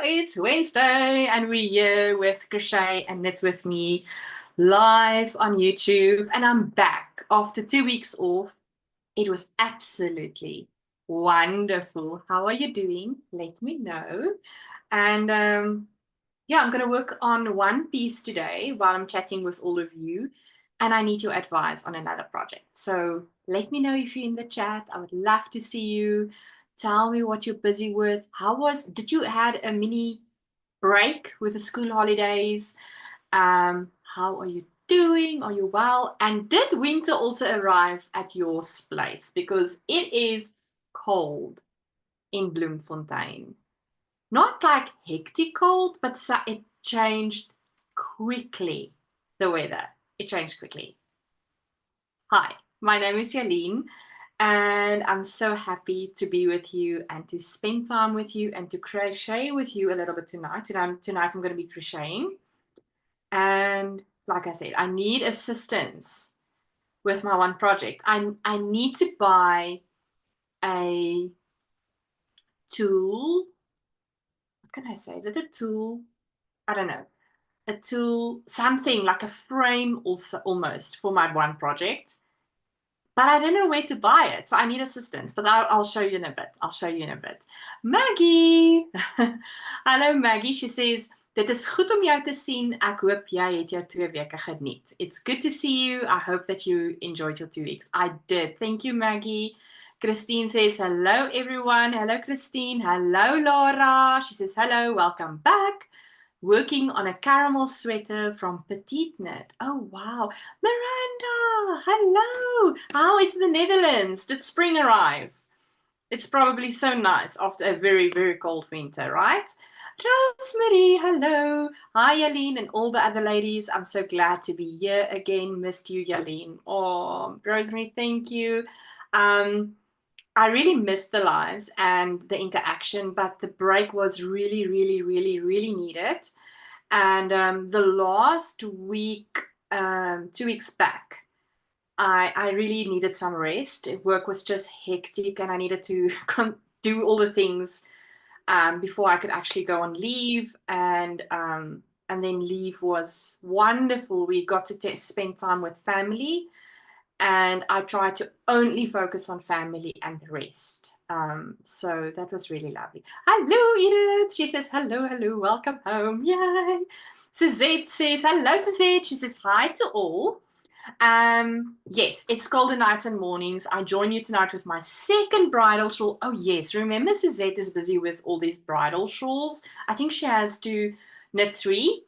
it's Wednesday and we're here with Crochet and Knit with me live on YouTube. And I'm back after 2 weeks off. It was absolutely wonderful. How are you doing? Let me know. And yeah, I'm going to work on one piece today while I'm chatting with all of you. And I need your advice on another project. So let me know if you're in the chat. I would love to see you. Tell me what you're busy with. Did you had a mini break with the school holidays? How are you doing? Are you well? And did winter also arrive at your place? Because it is cold in Bloemfontein. Not like hectic cold, but it changed quickly, the weather. It changed quickly. Hi, my name is Jalene, and I'm so happy to be with you and to spend time with you and to crochet with you a little bit tonight. Tonight I'm going to be crocheting. And like I said, I need assistance with my one project. I need to buy a tool. What can I say? Is it a tool? I don't know. A tool, something like a frame also almost for my one project. But I don't know where to buy it. So I need assistance. But I'll show you in a bit. I'll show you in a bit. Maggie! Hello Maggie. She says, dit is goed om jou te sien. Ek hoop jy het jou 2 weke geniet. It's good to see you. I hope that you enjoyed your 2 weeks. I did. Thank you, Maggie. Christine says, hello everyone. Hello Christine. Hello Laura. She says, hello, welcome back. Working on a caramel sweater from Petite Knit. Oh, wow. Miranda, hello. How is the Netherlands? Did spring arrive? It's probably so nice after a very, very cold winter, right? Rosemary, hello. Hi, Jalene, and all the other ladies. I'm so glad to be here again. Missed you, Jalene. Oh, Rosemary, thank you. I really missed the lives and the interaction, but the break was really, really, really, really needed. And the last week, 2 weeks back, I really needed some rest. Work was just hectic and I needed to do all the things before I could actually go on leave. And then leave was wonderful. We got to spend time with family. And I tried to only focus on family and the rest. So that was really lovely. Hello, Edith. She says, hello, hello, welcome home. Yay. Suzette says, hello, Suzette. She says, hi to all. Yes, it's Golden Nights and Mornings. I join you tonight with my second bridal shawl. Oh, yes. Remember, Suzette is busy with all these bridal shawls. I think she has to knit 3.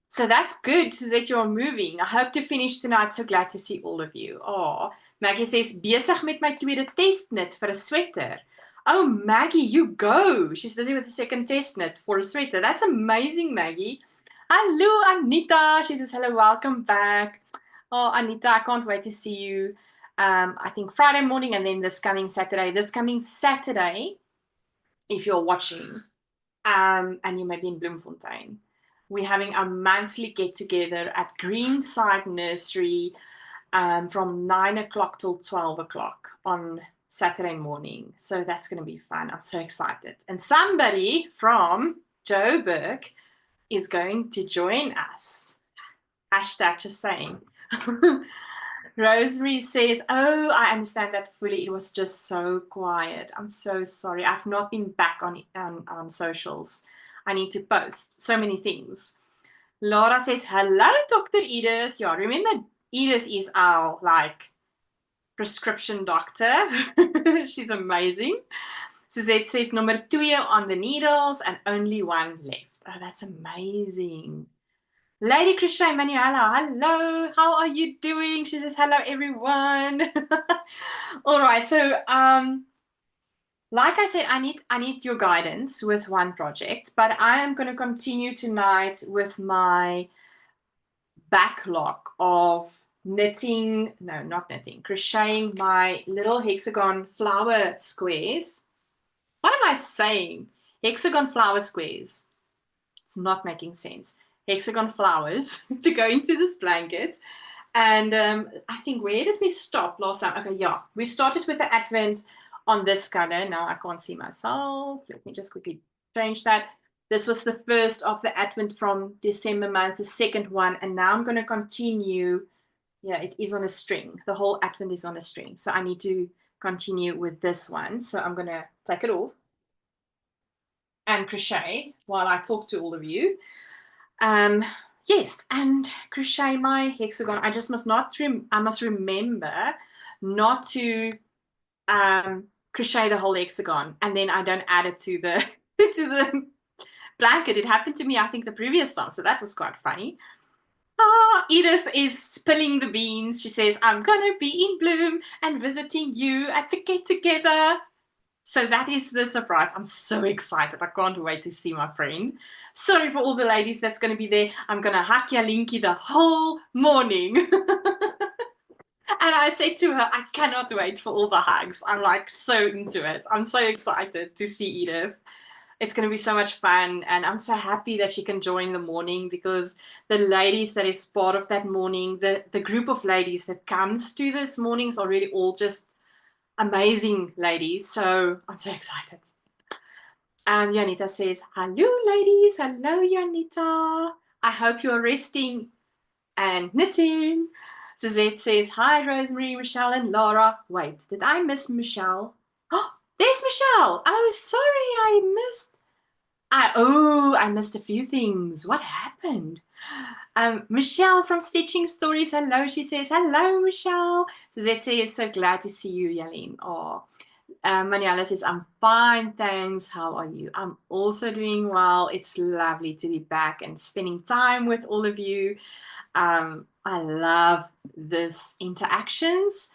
So that's good, Suzette, you're moving. I hope to finish tonight. So glad to see all of you. Oh, Maggie says, besig met my tweede testknit vir 'n sweater. Oh, Maggie, you go. She's busy with the second test knit for a sweater. That's amazing, Maggie. Hello, Anita. She says, hello, welcome back. Oh, Anita, I can't wait to see you. I think Friday morning and then this coming Saturday. This coming Saturday, if you're watching, and you may be in Bloemfontein, we're having a monthly get-together at Greenside Nursery from 9 o'clock till 12 o'clock on Saturday morning. So that's going to be fun. I'm so excited. And somebody from Joburg is going to join us. Hashtag just saying. Rosemary says, oh, I understand that fully. It was just so quiet. I'm so sorry. I've not been back on socials. I need to post so many things. Laura says, hello, Dr. Edith. Yeah, remember Edith is our prescription doctor. She's amazing. Suzette says, number 2 on the needles and only 1 left. Oh, that's amazing. Lady Crochet Manuela, hello. How are you doing? She says, hello, everyone. All right, so like I said, I need your guidance with one project, but I am going to continue tonight with my backlog of knitting, no, not knitting, crocheting my little hexagon flower squares. What am I saying? Hexagon flower squares. It's not making sense. Hexagon flowers to go into this blanket. And I think, where did we stop last time? Okay, yeah, we started with the Advent on this color. Now I can't see myself. Let me just quickly change that. This was the first of the Advent from December month, the second one, and now I'm going to continue. Yeah, it is on a string. The whole Advent is on a string. So I need to continue with this one. So I'm going to take it off and crochet while I talk to all of you. Yes, and crochet my hexagon. I just must not, I must remember not to crochet the whole hexagon, and then I don't add it to the to the blanket. It happened to me, I think, the previous time, so that was quite funny. Edith is spilling the beans. She says, I'm gonna be in Bloom and visiting you at the get together. So that is the surprise. I'm so excited. I can't wait to see my friend. Sorry for all the ladies that's going to be there. I'm going to hug Jalene the whole morning. And I said to her, I cannot wait for all the hugs. I'm like so into it. I'm so excited to see Edith. It's going to be so much fun. And I'm so happy that she can join the morning, because the ladies that is part of that morning, the group of ladies that comes to this mornings are really all just amazing ladies. So I'm so excited. And Janita says, hello ladies. Hello Janita. I hope you're resting and knitting. Suzette says, hi Rosemary, Michelle and Laura. Wait, did I miss Michelle? Oh, there's Michelle. Oh, sorry, I missed. I missed a few things. What happened? Michelle from Stitching Stories. Hello, she says. Hello, Michelle. Suzette says, so glad to see you, Jalene. Oh, Manuela says, I'm fine, thanks. How are you? I'm also doing well. It's lovely to be back and spending time with all of you. I love this interactions.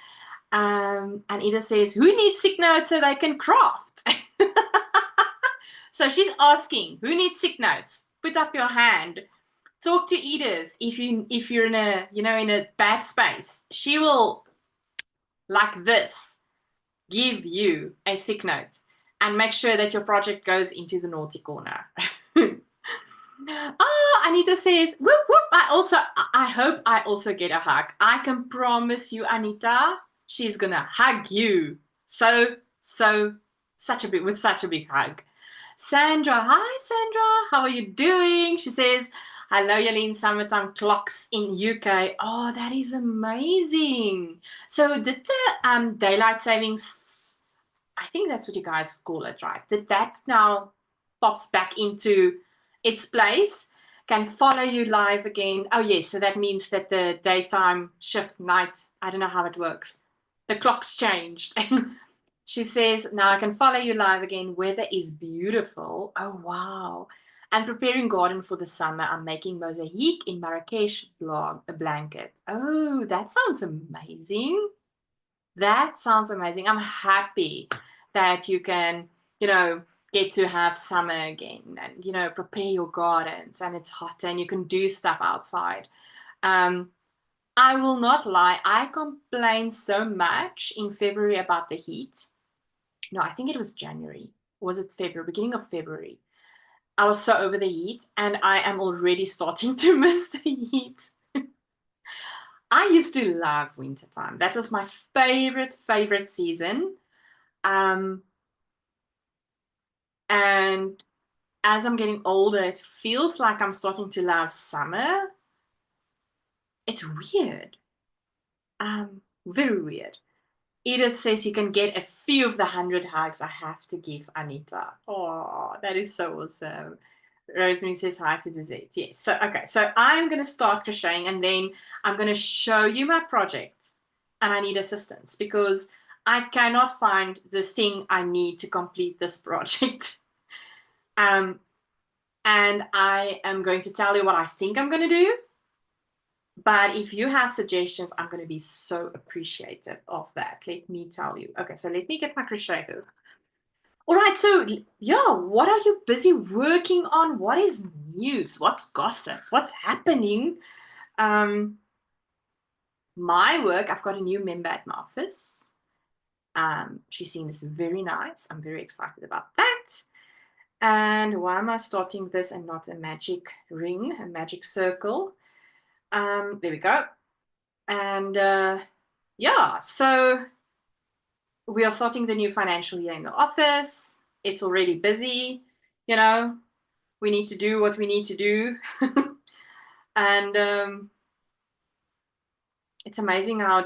And Ida says, who needs sick notes so they can craft? So she's asking, who needs sick notes? Put up your hand. Talk to Edith if you're in a in a bad space. She will, like this, give you a sick note and make sure that your project goes into the naughty corner. Oh, Anita says, whoop, whoop. I hope I also get a hug. I can promise you, Anita, she's gonna hug you. Such a big hug. Sandra, hi Sandra, how are you doing? She says, hello Jalene, summertime clocks in UK. Oh, that is amazing. So did the daylight savings, I think that's what you guys call it, right? Did that now pops back into its place, can follow you live again? Oh yes, so that means that the daytime shift night, I don't know how it works. The clock's changed. She says, now I can follow you live again. Weather is beautiful. Oh, wow. And preparing garden for the summer. I'm making mosaic in Marrakesh a blanket. Oh, that sounds amazing. That sounds amazing. I'm happy that you can, get to have summer again and, prepare your gardens and it's hot and you can do stuff outside. I will not lie. I complained so much in February about the heat. No, I think it was January. Was it February? Beginning of February. I was so over the heat and I am already starting to miss the heat. I used to love wintertime. That was my favorite season. And as I'm getting older, it feels like I'm starting to love summer. It's weird. Very weird. Edith says you can get a few of the 100 hugs I have to give Anita. Oh, that is so awesome. Rosemary says hi to Suzette. Yes. So, okay. So I'm going to start crocheting and then I'm going to show you my project. And I need assistance because I cannot find the thing I need to complete this project. And I am going to tell you what I think I'm going to do. But if you have suggestions, I'm going to be so appreciative of that. Let me tell you. Okay, so let me get my crochet hook. All right, so yeah, what are you busy working on? What is news? What's gossip? What's happening? My work, I've got a new member at my office. She seems very nice. I'm very excited about that. And why am I starting this and not a magic ring, a magic circle? There we go. And yeah, so we are starting the new financial year in the office. It's already busy, you know. We need to do what we need to do. And it's amazing how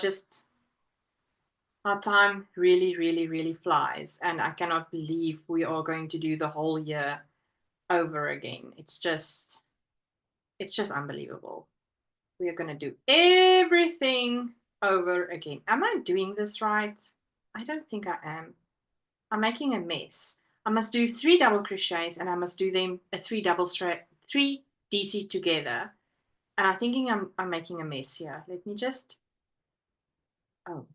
our time really, really, really flies. And I cannot believe we are going to do the whole year over again. It's just unbelievable. We are going to do everything over again. Am I doing this right? I don't think I am. I'm making a mess. I must do 3 double crochets and I must do them a 3 DC together. And I'm thinking I'm making a mess here. Let me just, oh,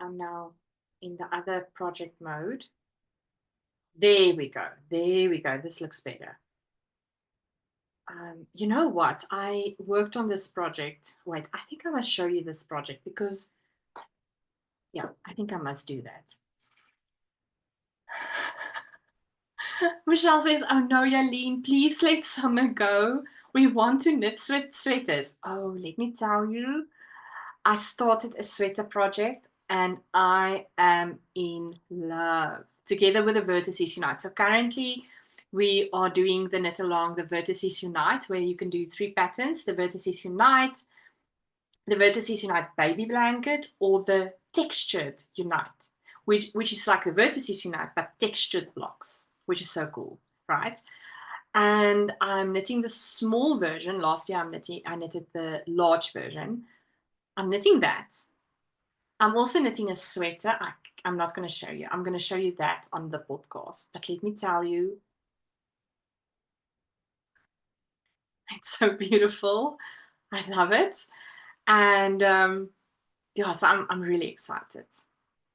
I'm now in the other project mode. There we go. There we go. This looks better. You know what? I worked on this project. Wait, I think I must show you this project because, yeah, I think I must do that. Michelle says, oh no, Jalene, please let summer go. We want to knit sweaters. Oh, let me tell you, I started a sweater project and I am in love together with the Vertices Unite. So currently we are doing the knit along the Vertices Unite where you can do 3 patterns, the Vertices Unite, the Vertices Unite baby blanket, or the textured Unite, which is like the Vertices Unite but textured blocks, which is so cool, right? And I'm knitting the small version. Last year I knitted the large version. I'm knitting that. I'm also knitting a sweater. I'm not going to show you. I'm going to show you that on the podcast. But let me tell you, it's so beautiful. I love it. And yeah, so I'm really excited.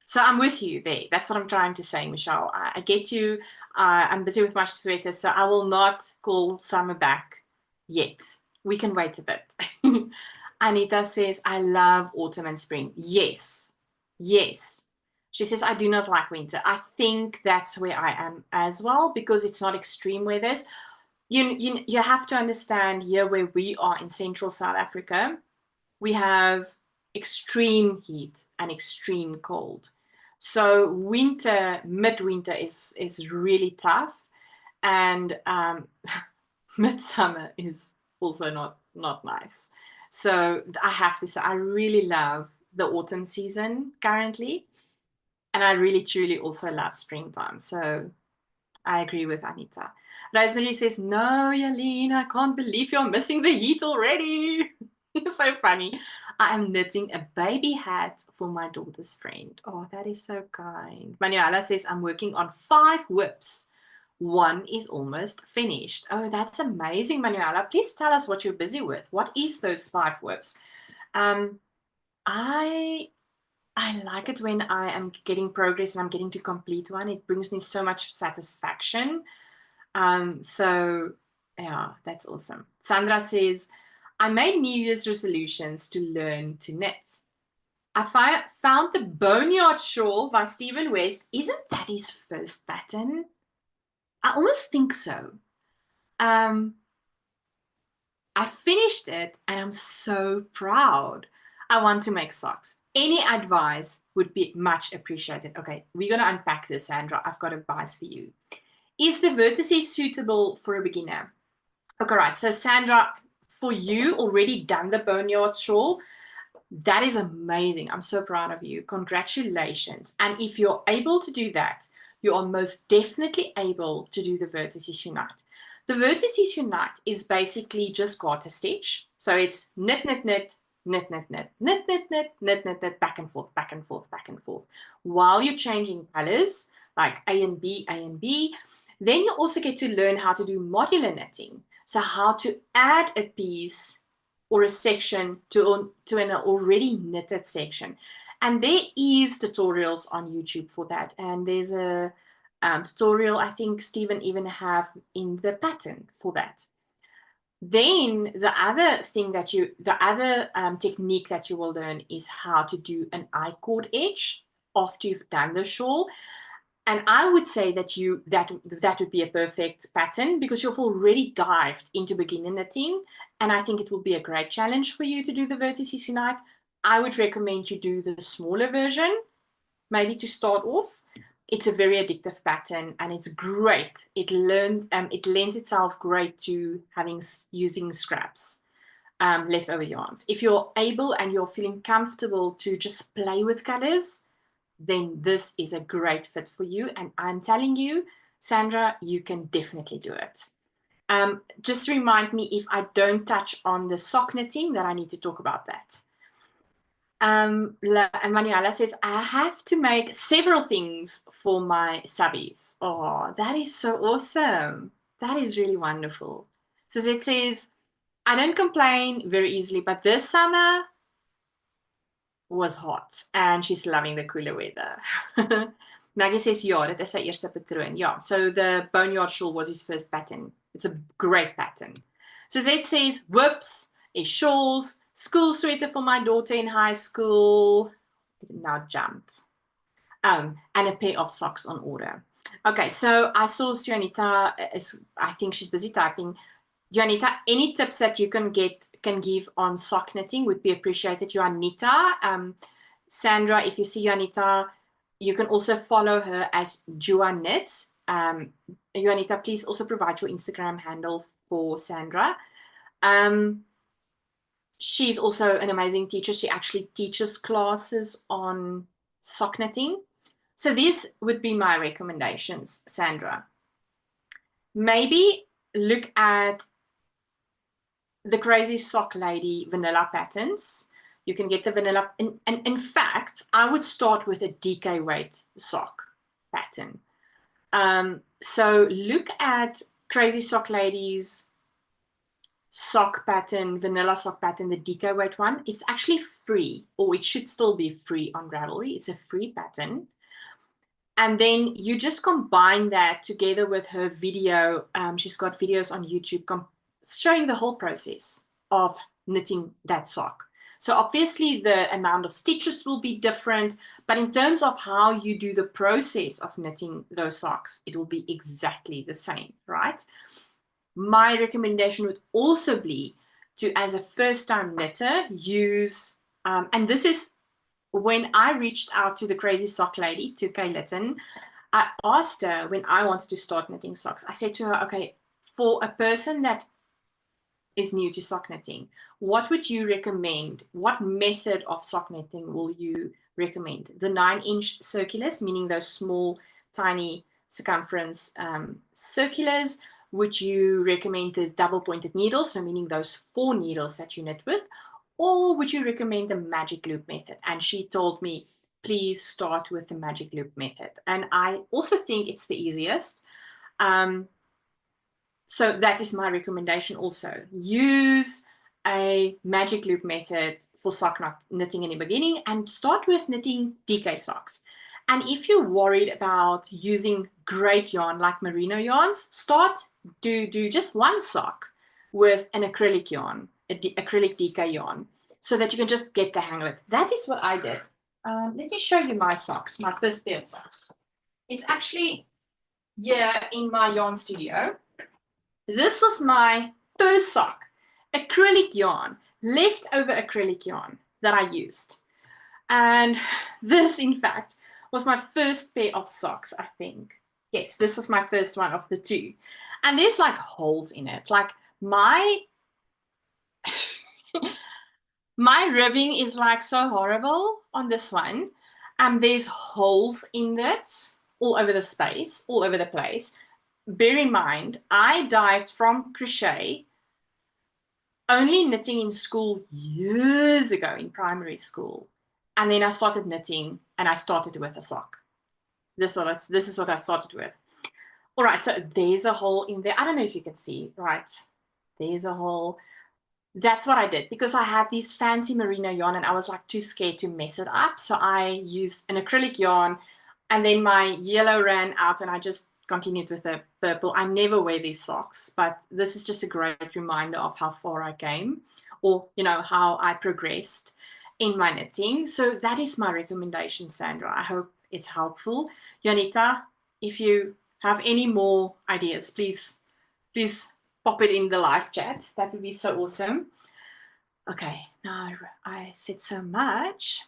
So I'm with you there. That's what I'm trying to say, Michelle. I get you. I'm busy with my sweaters, so I will not call summer back yet. We can wait a bit. Anita says, I love autumn and spring. Yes, yes. She says, I do not like winter. I think that's where I am as well because it's not extreme weathers. You have to understand here where we are in central South Africa, we have extreme heat and extreme cold. So midwinter is really tough, and midsummer is also not nice. So I have to say, I really love the autumn season currently, and I really truly also love springtime. So I agree with Anita. Rosemary says, no, Jalene, I can't believe you're missing the heat already. It's so funny. I am knitting a baby hat for my daughter's friend. Oh, that is so kind. Manuela says, I'm working on 5 whips. 1 is almost finished. Oh, that's amazing, Manuela. Please tell us what you're busy with. What is those 5 whips? I like it when I am getting progress and I'm getting to complete one. It brings me so much satisfaction. So yeah, that's awesome. Sandra says, I made New Year's resolutions to learn to knit. I found the Boneyard Shawl by Stephen West. Isn't that his first pattern? I almost think so. I finished it and I'm so proud. I want to make socks. Any advice would be much appreciated. Okay, we're going to unpack this, Sandra. I've got advice for you. Is the vertices suitable for a beginner? Okay, right. So Sandra, for you, already done the Boneyard Shawl. That is amazing. I'm so proud of you. Congratulations. And if you're able to do that, you are most definitely able to do the Vertices Unite. The Vertices Unite is basically just garter stitch. So it's knit, knit, knit, knit, knit, knit, knit, knit, knit, knit, knit, knit, back and forth, back and forth, back and forth. While you're changing colors, like A and B, A and B, then you also get to learn how to do modular knitting. So how to add a piece or a section to an already knitted section. And there is tutorials on YouTube for that. And there's a tutorial I think Stephen even have in the pattern for that. Then the other technique that you will learn is how to do an I-cord edge after you've done the shawl. And I would say that that would be a perfect pattern because you've already dived into beginner knitting, and I think it will be a great challenge for you to do the Vertices Unite. I would recommend you do the smaller version, maybe to start off, it's a very addictive pattern and it's great. It lends itself great to using scraps, leftover yarns. If you're able and you're feeling comfortable to just play with colors, then this is a great fit for you. And I'm telling you, Sandra, you can definitely do it. Just remind me if I don't touch on the sock knitting that I need to talk about that. Manuela says, I have to make several things for my subbies. Oh, that is so awesome. That is really wonderful. So it says, I don't complain very easily, but this summer was hot and she's loving the cooler weather. Maggie says, ja, dit is sy eerste patroon. Yeah, so the Boneyard shawl was his first pattern. It's a great pattern. So Zed says, whoops, shawls, school sweater for my daughter in high school. It now jumped. And a pair of socks on order. Okay, so I saw Juanita, I think she's busy typing. Juanita, any tips that you can give on sock knitting would be appreciated. Juanita, Sandra, if you see Juanita, you can also follow her as Jua Knits. Juanita, please also provide your Instagram handle for Sandra. She's also an amazing teacher. She actually teaches classes on sock knitting. So these would be my recommendations, Sandra. Maybe look at the Crazy Sock Lady vanilla patterns. You can get the vanilla. And in fact, I would start with a DK weight sock pattern. So look at Crazy Sock Lady's sock pattern, vanilla sock pattern, the DK weight one. It's actually free, or it should still be free on Ravelry. It's a free pattern. And then you just combine that together with her video. She's got videos on YouTube showing the whole process of knitting that sock. So obviously the amount of stitches will be different, but in terms of how you do the process of knitting those socks, it will be exactly the same, right? My recommendation would also be to, as a first-time knitter, use, and this is when I reached out to the Crazy Sock Lady, to Kay Litton, I asked her when I wanted to start knitting socks, I said to her, okay, for a person that is new to sock knitting, what would you recommend? What method of sock knitting will you recommend? The 9-inch circulars, meaning those small, tiny circumference circulars. Would you recommend the double pointed needles, so meaning those 4 needles that you knit with? Or would you recommend the magic loop method? And she told me, please start with the magic loop method. And I also think it's the easiest. So that is my recommendation also. Use a magic loop method for sock knitting in the beginning and start with knitting DK socks. And if you're worried about using great yarn like merino yarns, do just one sock with an acrylic yarn, acrylic DK yarn, so that you can just get the hang of it. That is what I did. Let me show you my socks, my first pair of socks. It's actually here in my yarn studio. This was my first sock, acrylic yarn, leftover acrylic yarn that I used. And this, in fact, was my first pair of socks, I think. Yes, this was my first one of the 2. And there's like holes in it. Like my ribbing is like so horrible on this one. There's holes in it all over the space, all over the place. Bear in mind, I dived from crochet only knitting in school years ago in primary school. And then I started knitting and I started with a sock. This is what I started with. All right, so there's a hole in there. I don't know if you can see, right? There's a hole. That's what I did because I had these fancy merino yarn and I was like too scared to mess it up. So I used an acrylic yarn and then my yellow ran out and I just continued with the purple. I never wear these socks, but this is just a great reminder of how far I came, or how I progressed in my knitting. So that is my recommendation, Sandra. I hope it's helpful. Juanita, if you have any more ideas, please pop it in the live chat. That would be so awesome. Okay, now I said so much.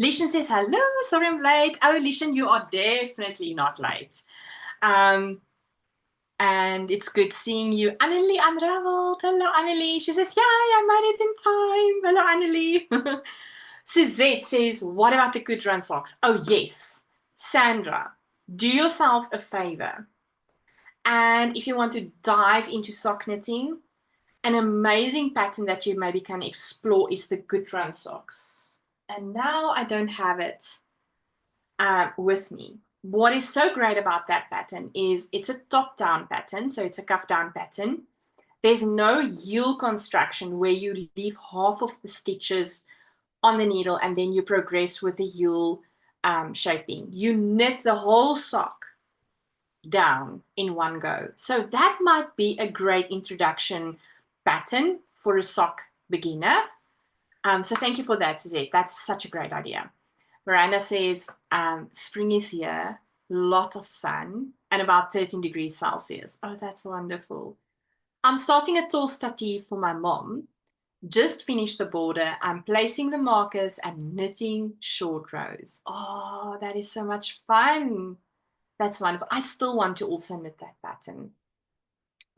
Lishan says, hello, sorry I'm late. Oh, Lishan, you are definitely not late. And it's good seeing you. Annelie Unraveled. Hello, Annelie. She says, yay, I made it in time. Hello, Annelie. Suzette says, what about the good run socks? Oh, yes. Sandra, do yourself a favor. And if you want to dive into sock knitting, an amazing pattern that you maybe can explore is the good run socks. And now I don't have it with me. What is so great about that pattern is it's a top-down pattern, so it's a cuff-down pattern. There's no heel construction where you leave half of the stitches on the needle and then you progress with the heel shaping. You knit the whole sock down in one go. So that might be a great introduction pattern for a sock beginner. So thank you for that, Suzette. That's such a great idea. Miranda says, spring is here, lot of sun, and about 13 degrees Celsius. Oh, that's wonderful. I'm starting a tall stativ for my mom. Just finished the border. I'm placing the markers and knitting short rows. Oh, that is so much fun. That's wonderful. I still want to also knit that pattern.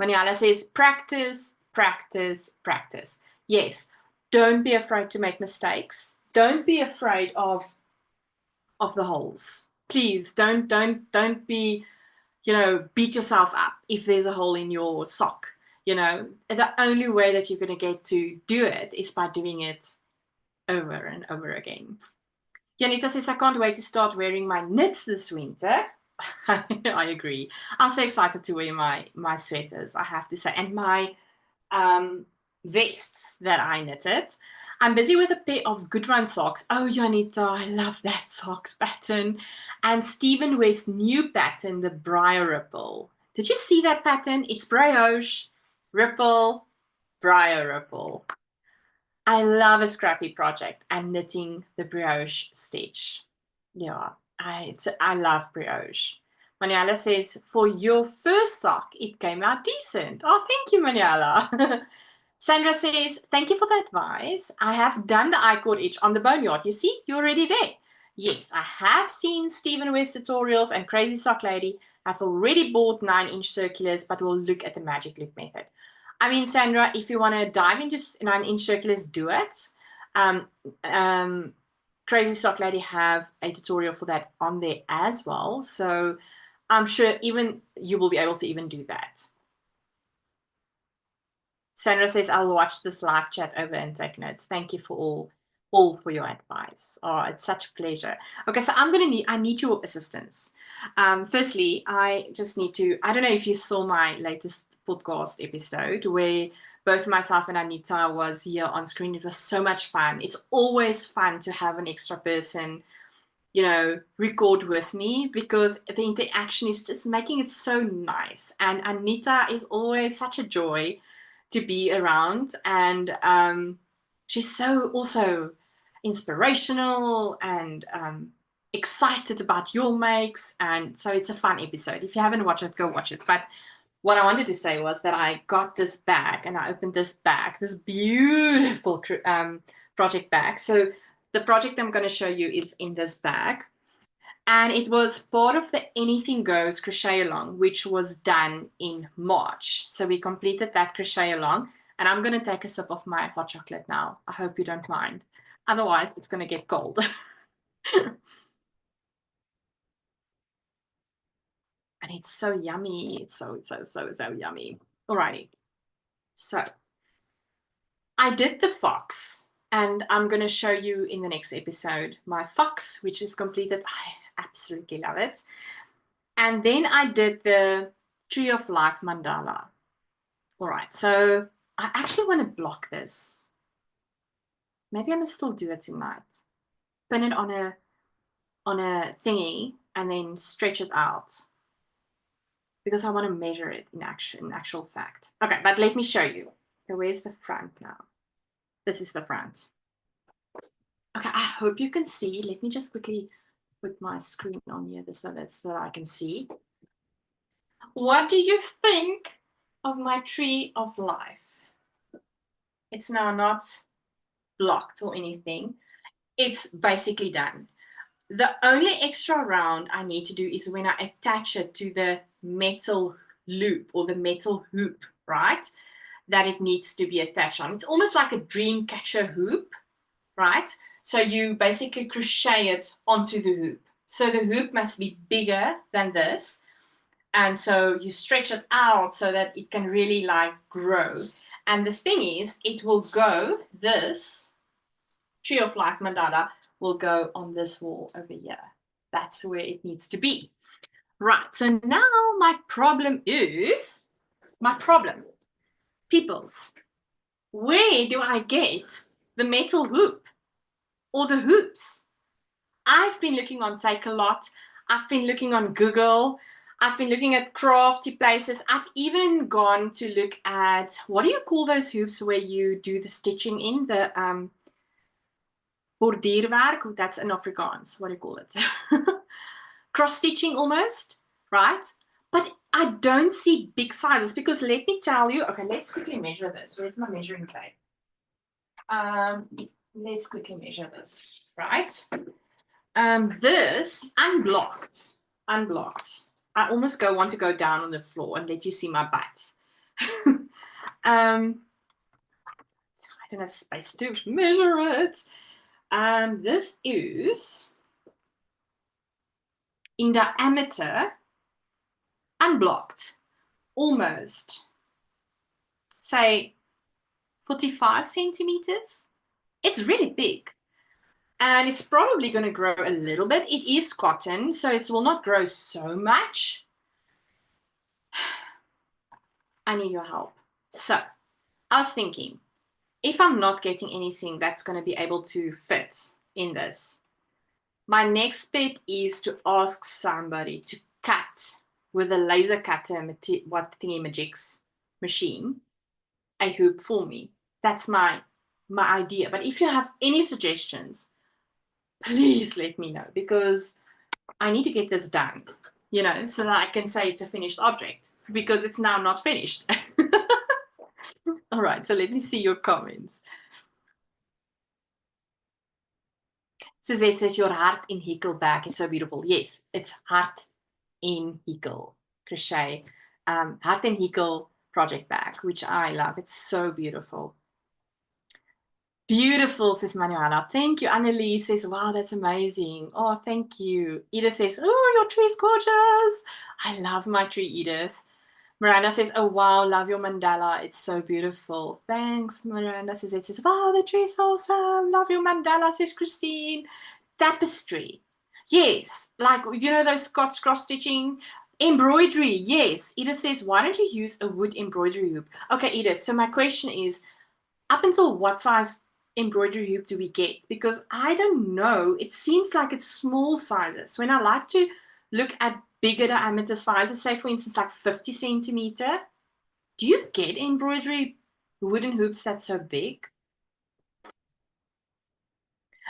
Maniala says, practice, practice, practice. Yes, don't be afraid to make mistakes. Don't be afraid of the holes. Please don't be, beat yourself up if there's a hole in your sock. The only way that you're going to get to do it is by doing it over and over again. Janita says, I can't wait to start wearing my knits this winter. I agree. I'm so excited to wear my sweaters, I have to say, and my vests that I knitted. I'm busy with a pair of Good Run socks. Oh, Janita, I love that socks pattern. And Stephen West's new pattern, the Briar Ripple. Did you see that pattern? It's brioche, ripple, briar ripple. I love a scrappy project and knitting the brioche stitch. Yeah, I love brioche. Maniala says, for your first sock, it came out decent. Oh, thank you, Maniala. Sandra says, thank you for the advice. I have done the I-cord edge on the boneyard. You see, you're already there. Yes, I have seen Stephen West tutorials and Crazy Sock Lady. I've already bought 9-inch circulars, but we'll look at the magic loop method. I mean, Sandra, if you want to dive into 9-inch circulars, do it. Crazy Sock Lady have a tutorial for that on there as well. So I'm sure even you will be able to even do that. Sandra says, I'll watch this live chat over and take notes. Thank you for all for your advice. Oh, it's such a pleasure. Okay, so I need your assistance. Firstly, I just need to, I don't know if you saw my latest podcast episode where both myself and Anita was here on screen. It was so much fun. It's always fun to have an extra person, record with me because the interaction is just making it so nice. And Anita is always such a joy to be around, and she's so also inspirational and excited about your makes, and so it's a fun episode. If you haven't watched it, go watch it. But what I wanted to say was that I got this bag and I opened this bag, this beautiful project bag. So the project I'm going to show you is in this bag. And it was part of the Anything Goes crochet along, which was done in March. So we completed that crochet along. And I'm going to take a sip of my hot chocolate now. I hope you don't mind. Otherwise, it's going to get cold. And it's so yummy. It's so yummy. Alrighty. So I did the fox. And I'm going to show you in the next episode my fox, which is completed. I absolutely love it. And then I did the Tree of Life mandala. All right, so I actually want to block this. Maybe I'm going to still do it tonight. Pin it on a thingy and then stretch it out because I want to measure it in actual fact. Okay, but let me show you. So where's the front now? This is the front. Okay, I hope you can see. Let me just quickly put my screen on here so that I can see. What do you think of my Tree of Life? It's now not blocked or anything. it's basically done. The only extra round I need to do is when I attach it to the metal loop or the metal hoop, right? That it needs to be attached on. It's almost like a dream catcher hoop, right? So you basically crochet it onto the hoop. So the hoop must be bigger than this. And so you stretch it out so that it can really like grow. And the thing is, it will go, this Tree of Life mandala will go on this wall over here. That's where it needs to be. Right, so now my problem is, peoples, where do I get the metal hoop or the hoops? I've been looking on Take-A-Lot. I've been looking on Google. I've been looking at crafty places. I've even gone to look at, what do you call those hoops where you do the stitching in? The borduurwerk, that's in Afrikaans. What do you call it? Cross-stitching almost, right? But I don't see big sizes because let me tell you, okay, let's quickly measure this. Where's my measuring tape? Let's quickly measure this, right? This, unblocked. I almost want to go down on the floor and let you see my butt. I don't have space to measure it. This is in diameter, unblocked, almost, say, 45 centimeters. It's really big. And it's probably going to grow a little bit. It is cotton, so it will not grow so much. I need your help. So I was thinking, if I'm not getting anything that's going to be able to fit in this, my next bit is to ask somebody to cut with a laser cutter, what thingy-majigs machine, a hoop for me. That's my idea. But if you have any suggestions, please let me know, because I need to get this done, you know, so that I can say it's a finished object, because it's now not finished. All right, so let me see your comments. Suzette says your heart in Hickel bag is so beautiful. Yes, it's heart in Hickel crochet, heart in Hickel project bag, which I love. It's so beautiful. Beautiful, says Manuela. Thank you. Annalise says, wow, that's amazing. Oh, thank you. Edith says, oh, your tree is gorgeous. I love my tree, Edith. Miranda says, oh, wow, love your mandala. It's so beautiful. Thanks, Miranda. Suzette says, wow, the tree is awesome. Love your mandala, says Christine. Tapestry. Yes, like, you know, those Scotch cross-stitching. Embroidery, yes. Edith says, why don't you use a wood embroidery hoop? Okay, Edith, so my question is, up until what size embroidery hoop do we get? Because I don't know. It seems like it's small sizes. When I like to look at bigger diameter sizes, say for instance like 50 centimeter, do you get embroidery wooden hoops that's so big?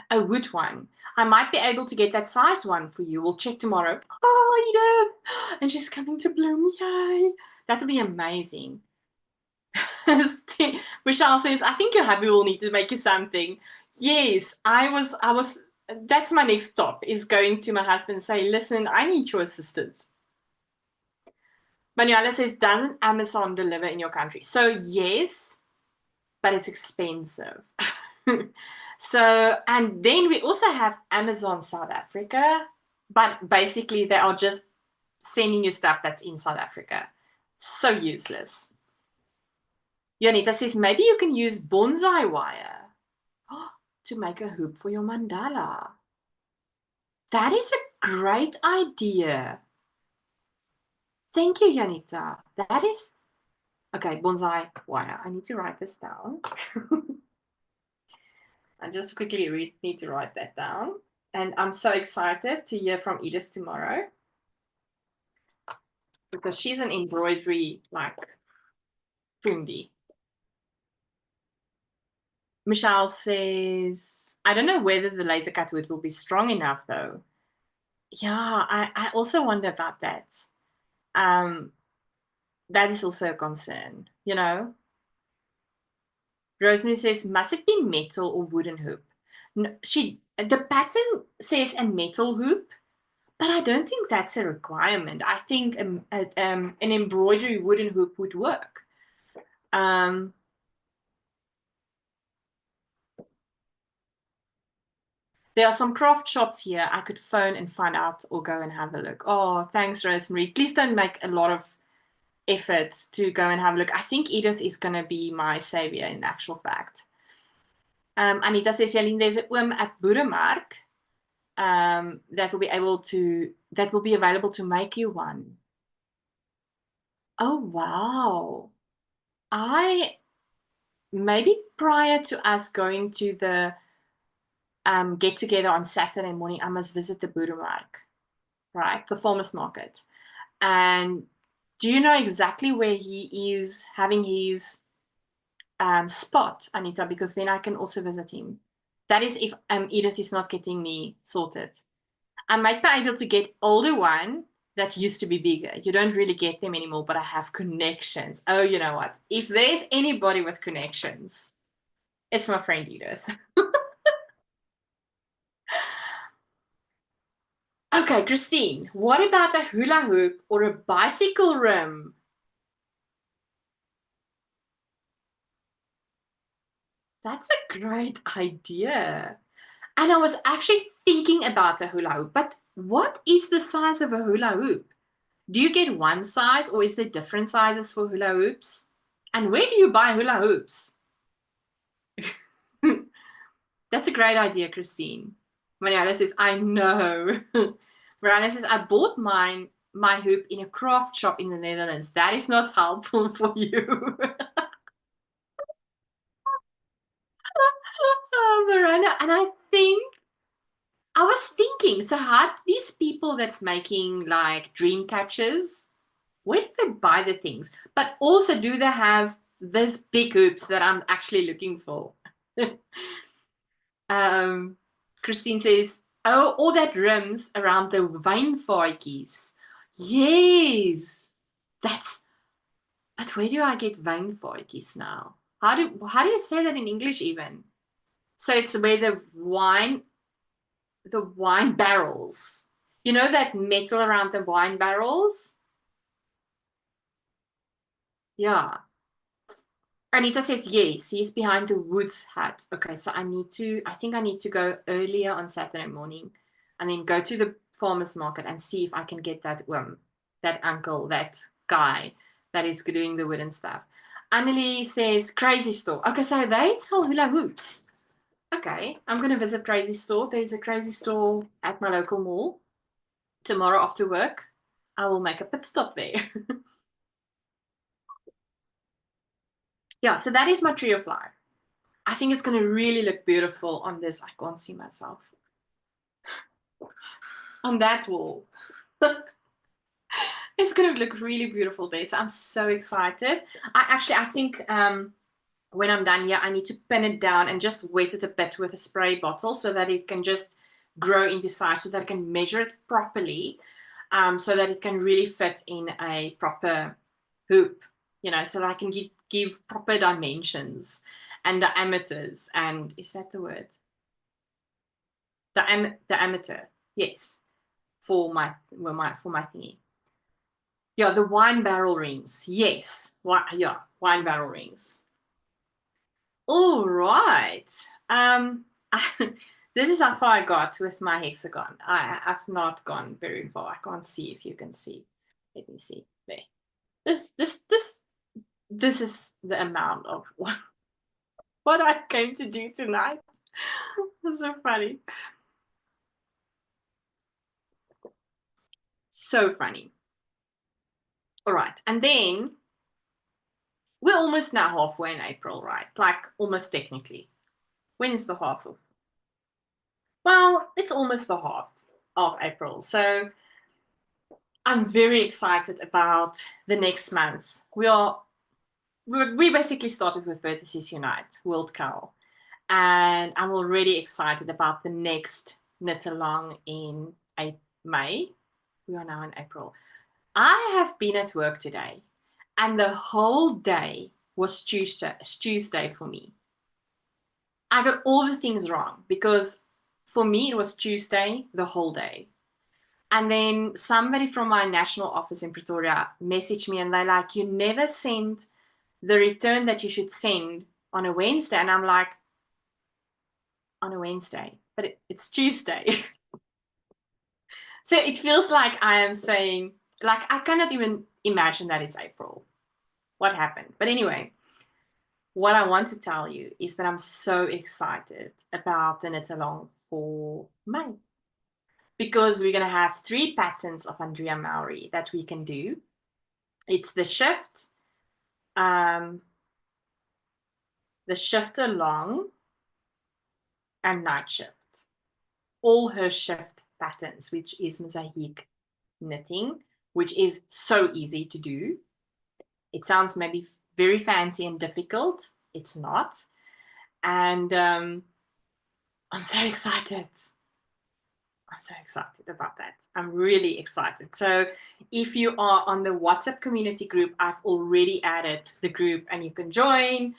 A wood one. I might be able to get that size one for you. We'll check tomorrow. Oh, Edith! And she's coming to Bloom. Yay! That'll be amazing. Michelle says, I think your hubby will need to make you something. Yes, I was, that's my next stop, is going to my husband and say, listen, I need your assistance. Manuela says, doesn't Amazon deliver in your country? So yes, but it's expensive. So, and then we also have Amazon South Africa, but basically they are just sending you stuff that's in South Africa. So useless. Jonita says, maybe you can use bonsai wire to make a hoop for your mandala. That is a great idea. Thank you, Jonita. That is, okay, bonsai wire. I need to write this down. I just quickly need to write that down. And I'm so excited to hear from Edith tomorrow, because she's an embroidery, like, fundy. Michelle says, I don't know whether the laser cut wood will be strong enough though. Yeah, I also wonder about that. That is also a concern, you know. Rosemary says, must it be metal or wooden hoop? the pattern says a metal hoop, but I don't think that's a requirement. I think an embroidery wooden hoop would work. There are some craft shops here. I could phone and find out or go and have a look. Oh, thanks, Rosemary. Please don't make a lot of effort to go and have a look. I think Edith is going to be my savior in actual fact. Anita says, Jalene, there's a oom at Boeremark that will be available to make you one. Oh, wow. Maybe prior to us going to the get together on Saturday morning, I must visit the Boeremark, right? The farmers market. And do you know exactly where he is having his spot, Anita? Because then I can also visit him. That is if Edith is not getting me sorted. I might be able to get older one that used to be bigger. You don't really get them anymore, but I have connections. Oh, you know what? If there's anybody with connections, it's my friend Edith. Okay, Christine, what about a hula hoop or a bicycle rim? That's a great idea. And I was actually thinking about a hula hoop, but what is the size of a hula hoop? Do you get one size or is there different sizes for hula hoops? And where do you buy hula hoops? That's a great idea, Christine. Mariana says, I know. Mariana says, I bought my hoop in a craft shop in the Netherlands. That is not helpful for you. Oh, Mariana, and I was thinking, so how these people that's making like dream catchers, where do they buy the things? But also, do they have this big hoops that I'm actually looking for? Christine says, oh, all that rims around the wynvaatjies. Yes, but where do I get wynvaatjies now? How do you say that in English even? So it's where the wine barrels. You know that metal around the wine barrels? Yeah. Anita says, yes, he's behind the woods hut. Okay, so I think I need to go earlier on Saturday morning and then go to the farmer's market and see if I can get that uncle, that guy that is doing the wooden stuff. Annelie says, Crazy Store. Okay, so they sell hula hoops. Okay, I'm going to visit Crazy Store. There's a Crazy Store at my local mall. Tomorrow after work, I will make a pit stop there. Yeah, so that is my tree of life. I think it's going to really look beautiful on this. I can't see myself. On that wall. It's going to look really beautiful there. So I'm so excited. I think when I'm done here, I need to pin it down and just wet it a bit with a spray bottle so that it can just grow into size, so that I can measure it properly, so that it can really fit in a proper hoop, so that I can give proper dimensions and diameters. And is that the word? The diameter, yes, for my thingy. Yeah, the wine barrel rings. Yes, yeah, wine barrel rings. All right. This is how far I got with my hexagon. I've not gone very far. I can't see if you can see. Let me see. There. This is the amount of what I came to do tonight. That's so funny. So funny. All right. And then we're almost now halfway in April, right? Like almost technically. When is the half of? Well, it's almost the half of April. So I'm very excited about the next months. We basically started with Vertices Unite, World Cow. And I'm already excited about the next knit along in May. We are now in April. I have been at work today, and the whole day was Tuesday for me. I got all the things wrong because for me, it was Tuesday, the whole day. And then somebody from my national office in Pretoria messaged me and they're like, you never sent the return that you should send on a Wednesday. And I'm like, on a Wednesday, but it's Tuesday. So it feels like I am saying, like, I cannot even imagine that it's April. What happened? But anyway, what I want to tell you is that I'm so excited about the knit along for May, because we're going to have 3 patterns of Andrea Mowry that we can do. It's the shift along, and night shift. All her shift patterns, which is mosaic knitting, which is so easy to do. It sounds maybe very fancy and difficult. It's not. And I'm so excited. I'm so excited about that. I'm really excited. So if you are on the WhatsApp community group, I've already added the group and you can join,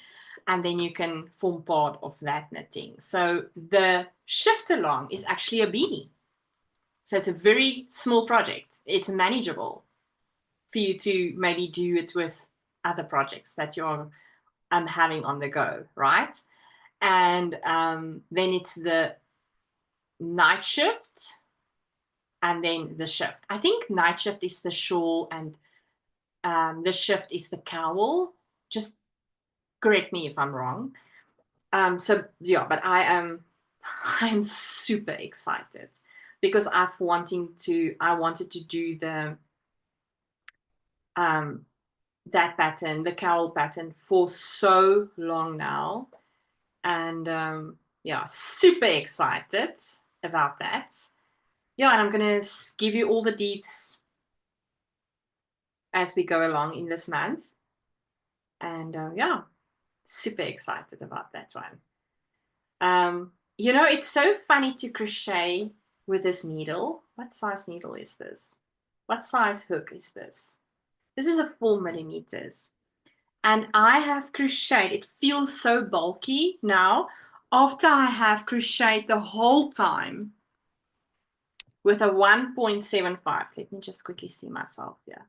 and then you can form part of that knitting. So the shift along is actually a beanie. So it's a very small project. It's manageable for you to maybe do it with other projects that you're having on the go, right? And then it's the night shift and then the shift. I think night shift is the shawl and the shift is the cowl. Just correct me if I'm wrong. So yeah, but I'm super excited because I wanted to do the that pattern, the cowl pattern, for so long now. And yeah, super excited about that. Yeah, and I'm going to give you all the deets as we go along in this month. And yeah, super excited about that one. You know, it's so funny to crochet with this needle. What size needle is this? What size hook is this? This is a 4 millimeters. And I have crocheted, it feels so bulky now, after I have crocheted the whole time with a 1.75. Let me just quickly see myself here.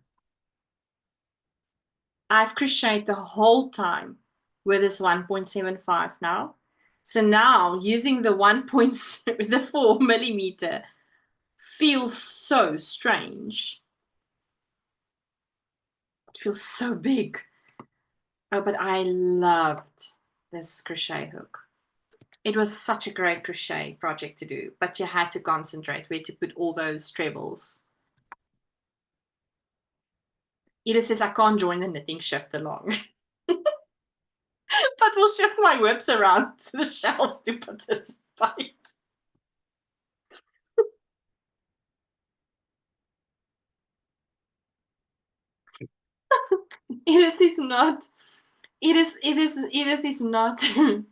I've crocheted the whole time with this 1.75 now. So now using the the 4 millimeter feels so strange. It feels so big. Oh, but I loved this crochet hook. It was such a great crochet project to do, but you had to concentrate where to put all those trebles. Edith says, I can't join the knitting shift along. But we'll shift my whips around to the shelves to participate. Edith is not, Edith is not, you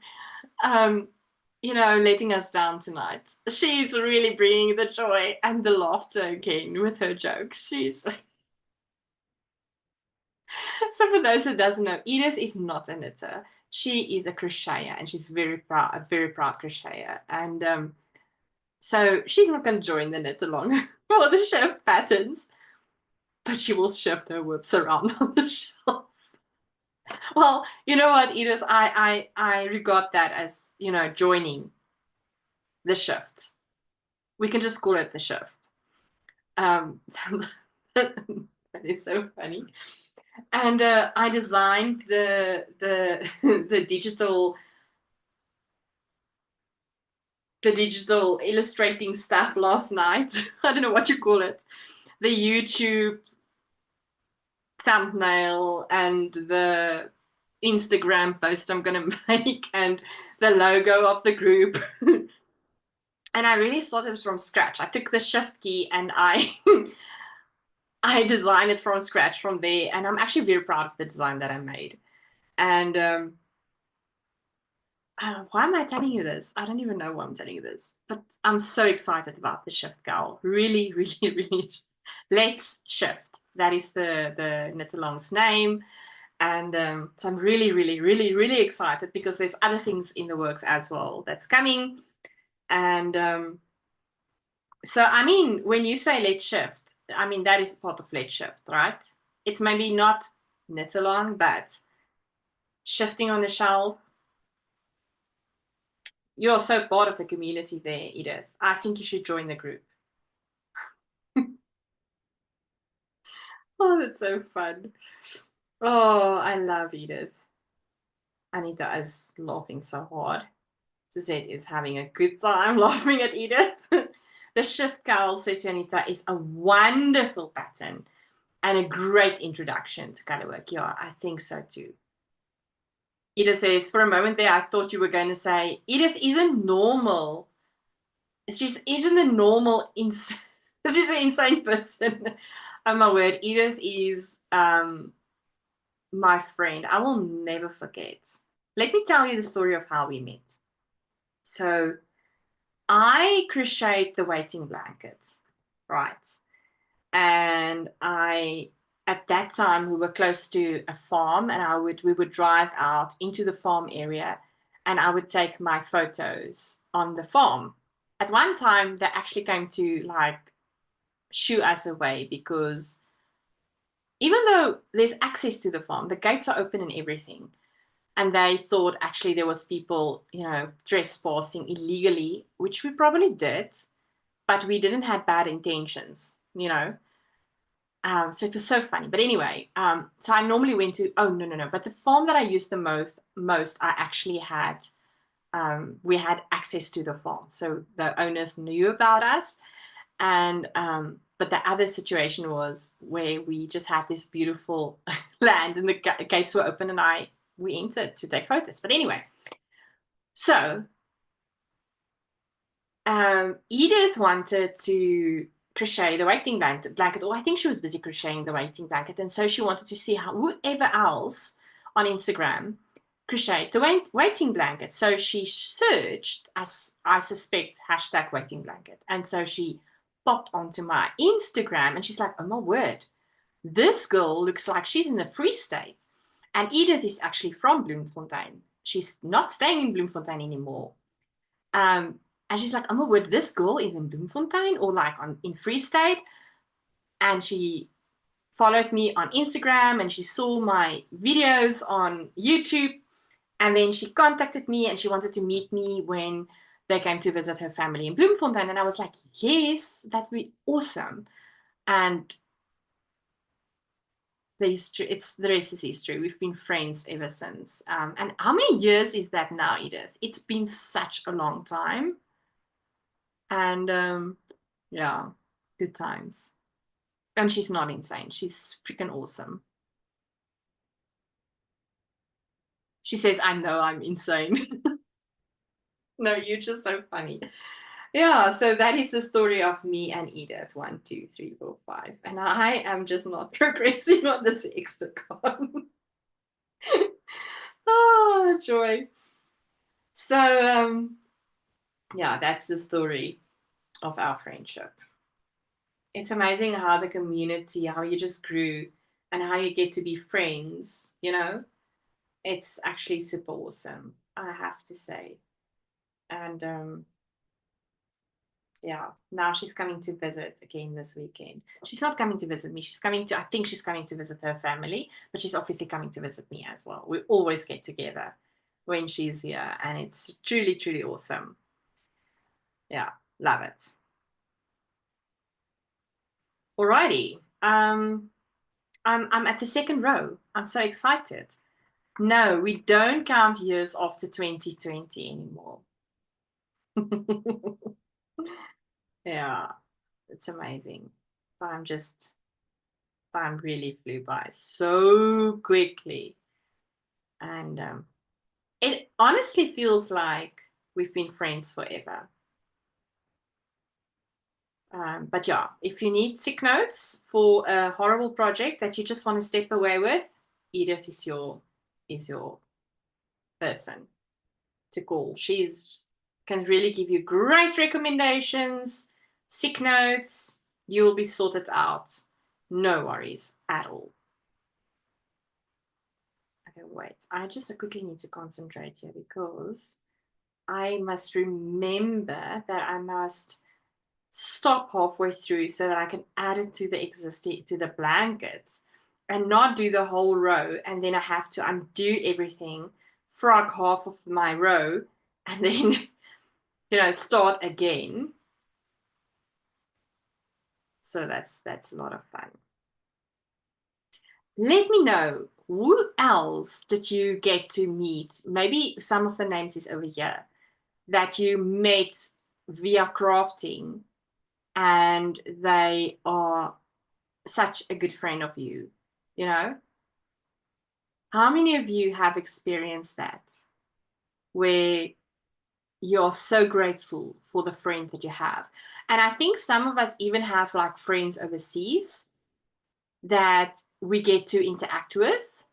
know, letting us down tonight. She's really bringing the joy and the laughter again with her jokes. She's... So for those who doesn't know, Edith is not a knitter. She is a crocheter, and she's a very proud crocheter. And so she's not going to join the knit along for the shift patterns, but she will shift her whips around on the shelf. Well, you know what, Edith, I regard that as, you know, joining the shift. We can just call it the shift. That is so funny. And I designed the the digital illustrating stuff last night. I don't know what you call it. The YouTube thumbnail and the Instagram post I'm gonna make and the logo of the group. And I really started from scratch. I took the shift key and I I designed it from scratch from there, and I'm actually very proud of the design that I made. And why am I telling you this? I don't even know why I'm telling you this, but I'm so excited about the shift cowl. Really, really, really. Let's shift. That is the knit along's name. And so I'm really, really, really, really excited because there's other things in the works as well that's coming. And so, I mean, when you say let's shift, I mean, that is part of let's shift, right? It's maybe not knit along, but shifting on the shelf. You're so part of the community there, Edith. I think you should join the group. Oh, that's so fun. Oh, I love Edith. Anita is laughing so hard. Suzette is having a good time laughing at Edith. The shift cowl, says Anita, is a wonderful pattern and a great introduction to colorwork. Yeah, I think so too. Edith says, for a moment there, I thought you were going to say, Edith isn't normal. She's isn't a normal, she's an insane person. Oh my word, Edith is my friend. I will never forget. Let me tell you the story of how we met. So I crocheted the waiting blanket, right? And at that time, we were close to a farm, and we would drive out into the farm area, and I would take my photos on the farm. At one time, they actually came to like shoo us away because even though there's access to the farm, the gates are open and everything. And they thought actually there was people, trespassing illegally, which we probably did, but we didn't have bad intentions. So it was so funny. But anyway, so I normally went to, oh, no. But the farm that I used the most, I actually had, we had access to the farm. So the owners knew about us. And, but the other situation was where we just had this beautiful land and the gates were open and we entered to take photos. But anyway, so Edith wanted to crochet the waiting blanket, or I think she was busy crocheting the waiting blanket, and so she wanted to see how whoever else on Instagram crocheted the waiting blanket. So she searched, as I suspect, hashtag waiting blanket, and so she popped onto my Instagram, and she's like, "Oh my word, this girl looks like she's in the Free State." And Edith is actually from Bloemfontein. She's not staying in Bloemfontein anymore. And she's like, oh my word, this girl is in Bloemfontein or like in Free State. And she followed me on Instagram and she saw my videos on YouTube. And then she contacted me and she wanted to meet me when they came to visit her family in Bloemfontein. And I was like, yes, that'd be awesome. And the rest is history. We've been friends ever since. And how many years is that now, Edith? It's been such a long time. And yeah, good times. And she's not insane. She's freaking awesome. She says, I know I'm insane. No, you're just so funny. Yeah, so that is the story of me and Edith. 1, 2, 3, 4, 5. And I am just not progressing on this hexagon. Oh, joy. So, yeah, that's the story of our friendship. It's amazing how the community, how you just grew and how you get to be friends. It's actually super awesome, I have to say. And yeah, now she's coming to visit again this weekend. She's not coming to visit me. I think she's coming to visit her family, but she's obviously coming to visit me as well. We always get together when she's here, and it's truly, truly awesome. Yeah, love it. Alrighty. I'm at the second row. I'm so excited. No, we don't count years after 2020 anymore. Yeah, it's amazing. Time really flew by so quickly. And it honestly feels like we've been friends forever. But yeah, if you need sick notes for a horrible project that you just want to step away with, Edith is your person to call. She's can really give you great recommendations, sick notes. You will be sorted out. No worries at all. Okay, wait. I just quickly need to concentrate here because I must remember that I must stop halfway through so that I can add it to the blanket and not do the whole row, and then I have to undo everything, frog half of my row, and then start again. So that's a lot of fun. Let me know, who else did you get to meet? Maybe some of the names is over here that you met via crafting and they are such a good friend of you, How many of you have experienced that, where you're so grateful for the friend that you have? And I think some of us even have like friends overseas that we get to interact with.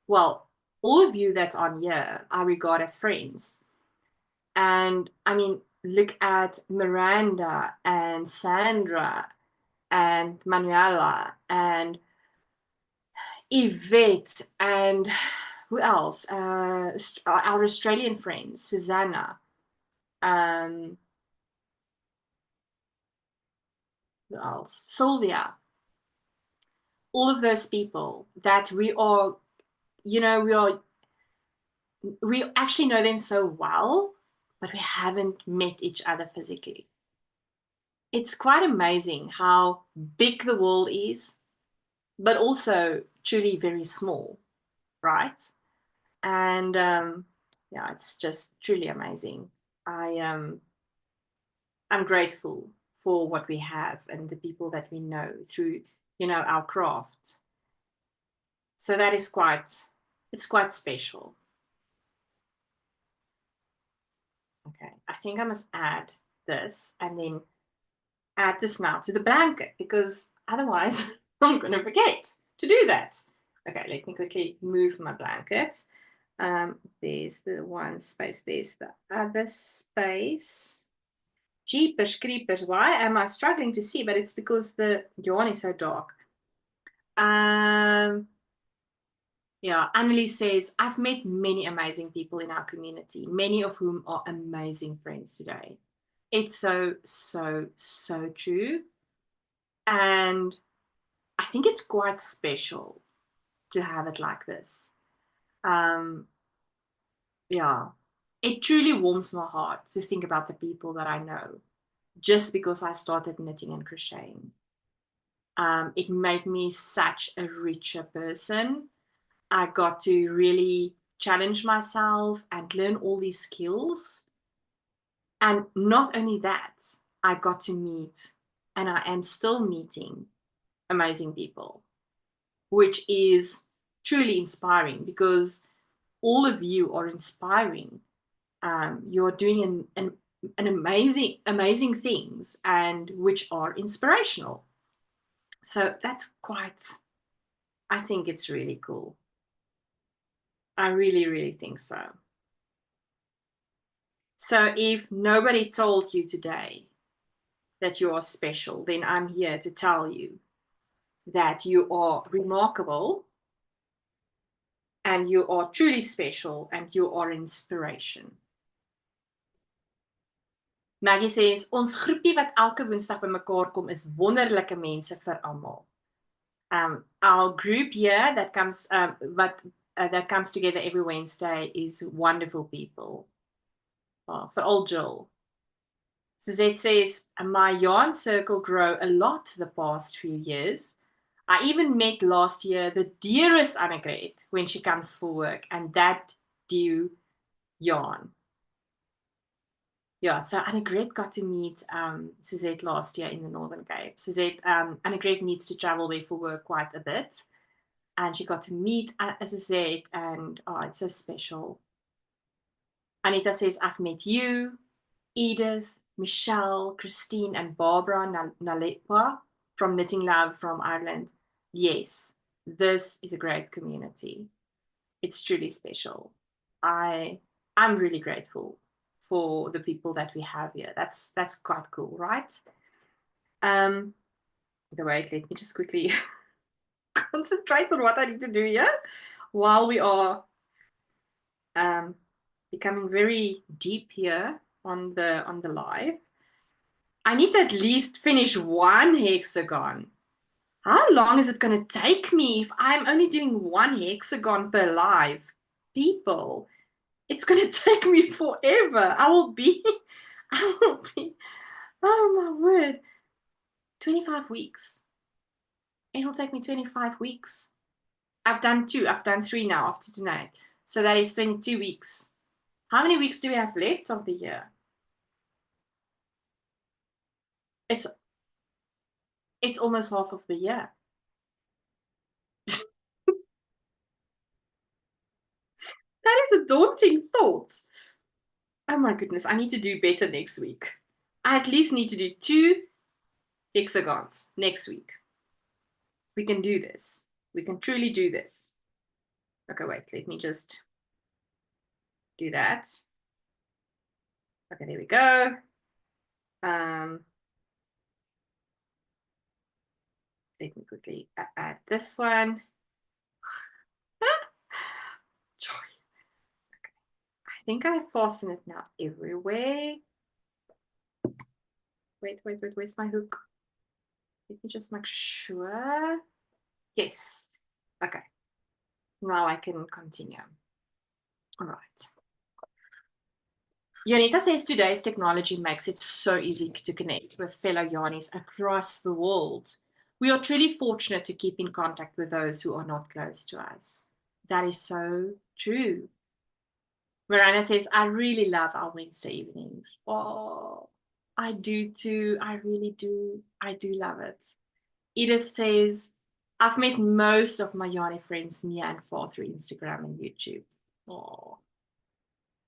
Well, all of you that's on here, I regard as friends. And I mean, look at Miranda and Sandra and Manuela and Yvette and who else? Our Australian friends, Susanna. Who else? Sylvia. All of those people that we actually know them so well, but we haven't met each other physically. It's quite amazing how big the world is, but also truly very small, right? And yeah, it's just truly amazing. I'm grateful for what we have and the people that we know through, our craft. So that is it's quite special. Okay, I think I must add this and then add this now to the blanket because otherwise I'm going to forget to do that. Okay, let me quickly move my blanket. There's the one space, there's the other space. Jeepers creepers, why am I struggling to see? But it's because the yarn is so dark. Yeah, Annalise says, I've met many amazing people in our community, many of whom are amazing friends today. It's so, so, so true. And I think it's quite special to have it like this. Yeah, it truly warms my heart to think about the people that I know just because I started knitting and crocheting. It made me such a richer person. I got to really challenge myself and learn all these skills. And not only that, I got to meet, and I am still meeting, amazing people, which is truly inspiring because all of you are inspiring. You're doing an amazing things and which are inspirational. So that's I think it's really cool. I really, really think so. So if nobody told you today that you are special, then I'm here to tell you that you are remarkable and you are truly special and you are inspiration. Maggie says, ons groepie wat elke woensdag by mekaar kom is wonderlike mense vir almal. Our group here that comes together every Wednesday is wonderful people. For old Jill. Suzette says, my yarn circle grow a lot the past few years. I even met last year the dearest Annegret when she comes for work, and that due yarn. Yeah, so Annegret got to meet Suzette last year in the Northern Cape. Suzette, Annegret needs to travel there for work quite a bit. And she got to meet Suzette, and oh, it's so special. Anita says, I've met you, Edith, Michelle, Christine, and Barbara Nalepa from Knitting Lab from Ireland. Yes, this is a great community. It's truly special. I'm really grateful for the people that we have here. That's quite cool, right? Wait, let me just quickly concentrate on what I need to do here. while we are becoming very deep here on the live, I need to at least finish one hexagon. How long is it going to take me if I'm only doing one hexagon per live? People, it's going to take me forever. I will be, oh my word, 25 weeks. It'll take me 25 weeks. I've done 2. I've done 3 now after tonight. So that is 22 weeks. How many weeks do we have left of the year? It's almost half of the year. That is a daunting thought. Oh my goodness, I need to do better next week. I at least need to do 2 hexagons next week. We can do this. We can truly do this. Okay, wait, let me just do that. Okay, there we go. Let me quickly add this one. Joy. Okay. I think I fasten it now everywhere. Wait, where's my hook? Let me just make sure. Yes. Okay. Now I can continue. All right. Jonita says today's technology makes it so easy to connect with fellow Yarnies across the world. We are truly fortunate to keep in contact with those who are not close to us. That is so true. Miranda says, I really love our Wednesday evenings. Oh, I do too. I really do. I do love it. Edith says, I've met most of my Yarny friends near and far through Instagram and YouTube. Oh.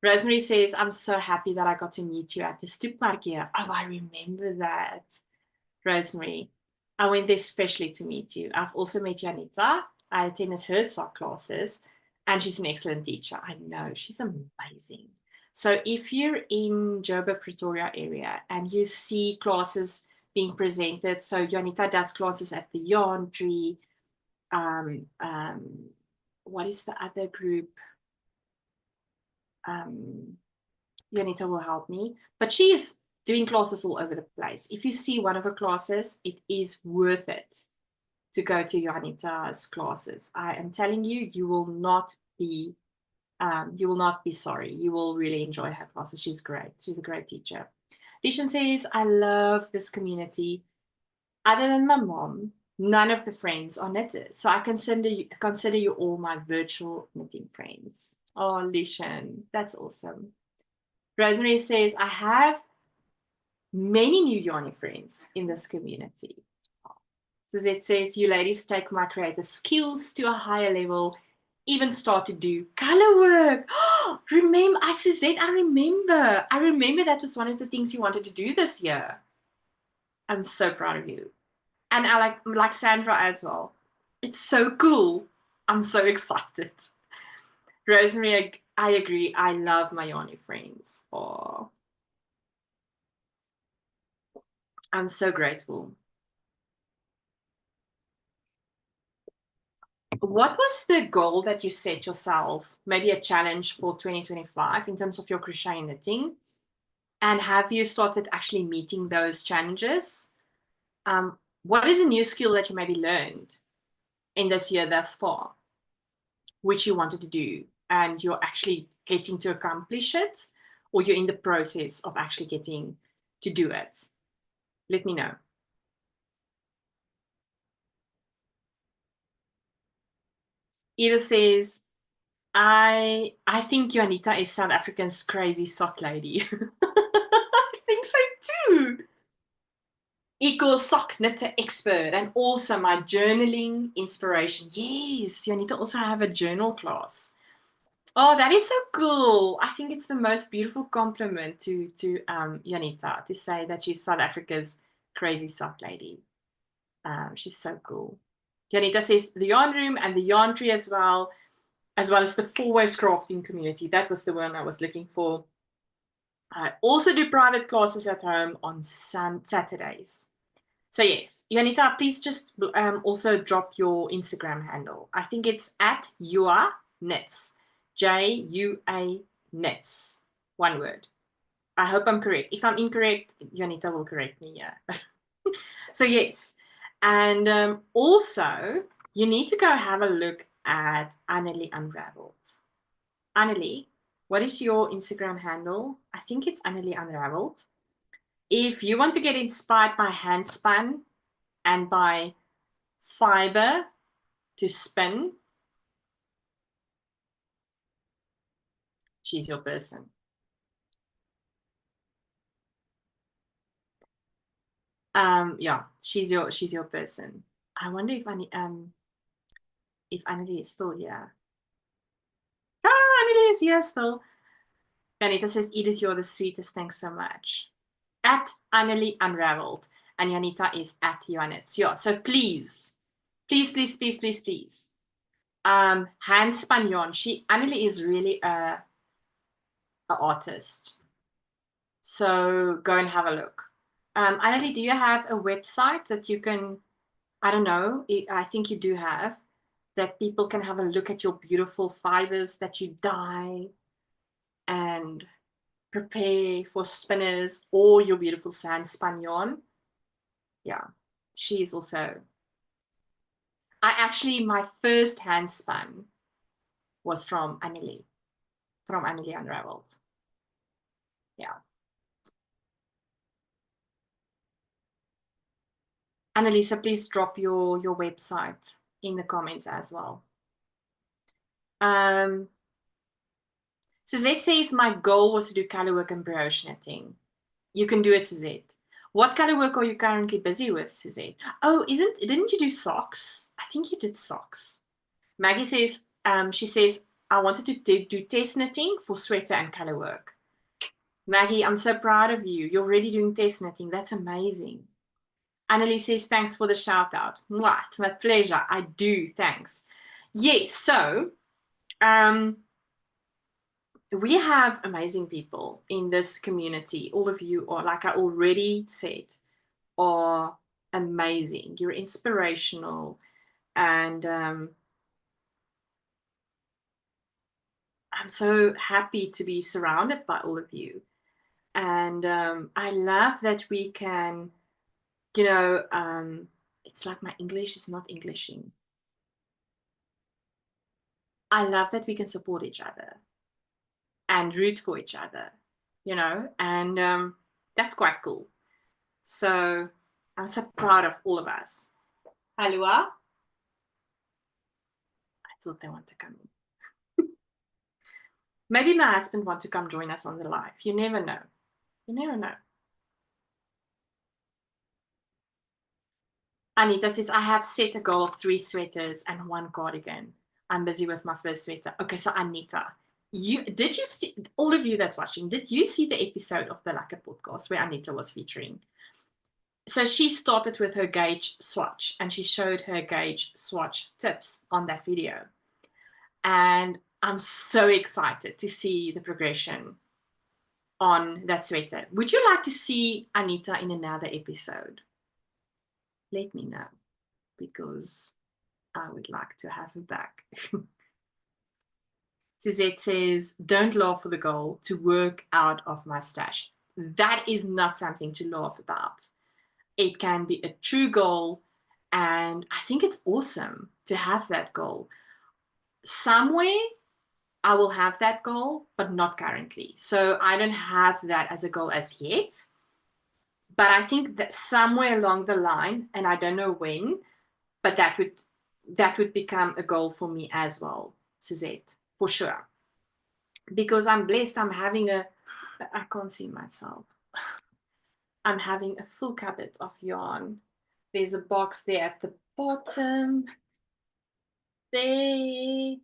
Rosemary says, I'm so happy that I got to meet you at the Stoepmark here. Oh, I remember that. Rosemary, I went there especially to meet you. I've also met Janita. I attended her sock classes, and she's an excellent teacher. I know, she's amazing. So if you're in Joburg, Pretoria area, and you see classes being presented, so Janita does classes at the Yarn Tree. What is the other group? Janita will help me, but she is doing classes all over the place. If you see one of her classes, it is worth it to go to Janita's classes. I am telling you, you will not be sorry. You will really enjoy her classes. She's great. She's a great teacher. Lishan says, I love this community. Other than my mom, none of the friends are knitters. So I consider you all my virtual knitting friends. Oh, Lishan, that's awesome. Rosemary says, I have many new Yarny friends in this community. Suzette says, you ladies take my creative skills to a higher level, even start to do color work. Remember, Suzette, I remember that was one of the things you wanted to do this year. I'm so proud of you. And I like Sandra as well. It's so cool. I'm so excited. Rosemary, I agree. I love my Yarny friends. Oh, I'm so grateful. What was the goal that you set yourself, maybe a challenge for 2025 in terms of your crochet knitting? And have you started actually meeting those challenges? What is a new skill that you maybe learned in this year thus far, which you wanted to do, and you're actually getting to accomplish it, or you're in the process of actually getting to do it? Let me know. Either says, I think Janita is South Africa's crazy sock lady. I think so too. Equals sock knitter expert, and also my journaling inspiration. Yes, Janita also have a journal class. Oh, that is so cool. I think it's the most beautiful compliment to Janita to say that she's South Africa's crazy sock lady. She's so cool. Janita says the yarn room and the yarn tree as well as the 4-ways crafting community. That was the one I was looking for. I also do private classes at home on Saturdays. So yes, Juanita, please just also drop your Instagram handle. I think it's at Jua Knits, Jua Knits, one word. I hope I'm correct. If I'm incorrect, Juanita will correct me. Yeah. So yes, and also you need to go have a look at Annelie Unraveled. Annelie, what is your Instagram handle? I think it's Annelie Unraveled. If you want to get inspired by handspun and by fiber to spin, she's your person. Yeah, she's your person. I wonder if Annelie is still here. Ah, Annelie is here still. Janita says, Edith, you're the sweetest. Thanks so much. At Annelie Unraveled. And Janita is at Joannitz. Yeah, so please, please, please, please, please, please. Handspun yarn. Annelie is really a artist. So go and have a look. Annelie, do you have a website that you can, I don't know, I think you do have, that people can have a look at your beautiful fibers that you dye and prepare for spinners or your beautiful sandspun yarn? Yeah, she's also. My first handspun was from Annelie Unraveled. Yeah. Annalisa, please drop your website in the comments as well. Suzette says, my goal was to do color work and brioche knitting. You can do it, Suzette. What color work are you currently busy with, Suzette? Oh, didn't you do socks? I think you did socks. Maggie says, she says, I wanted to do test knitting for sweater and color work. Maggie, I'm so proud of you. You're already doing test knitting. That's amazing. Annalise says, thanks for the shout out. Mwah, it's my pleasure. I do. Thanks. Yes. So, we have amazing people in this community. All of you are, like I already said, are amazing. You're inspirational. And I'm so happy to be surrounded by all of you. And I love that we can, it's like my English is not Englishing. I love that we can support each other and root for each other, and that's quite cool. So I'm so proud of all of us. Halua, I thought they want to come in. Maybe my husband wants to come join us on the live. You never know. You never know. Anita says, I have set a goal of 3 sweaters and 1 cardigan. I'm busy with my first sweater. Okay, so Anita, did you see, all of you that's watching, did you see the episode of the Lekker podcast where Anita was featuring? So she started with her gauge swatch and she showed her gauge swatch tips on that video. And I'm so excited to see the progression on that sweater. Would you like to see Anita in another episode? Let me know, because I would like to have her back. Suzette says, don't laugh for the goal to work out of my stash. That is not something to laugh about. It can be a true goal, and I think it's awesome to have that goal. Somewhere I will have that goal, but not currently. So I don't have that as a goal as yet. But I think that somewhere along the line, and I don't know when, but that would become a goal for me as well, Suzette, for sure. Because I'm blessed, I can't see myself. I'm having a full cupboard of yarn. There's a box there at the bottom. There,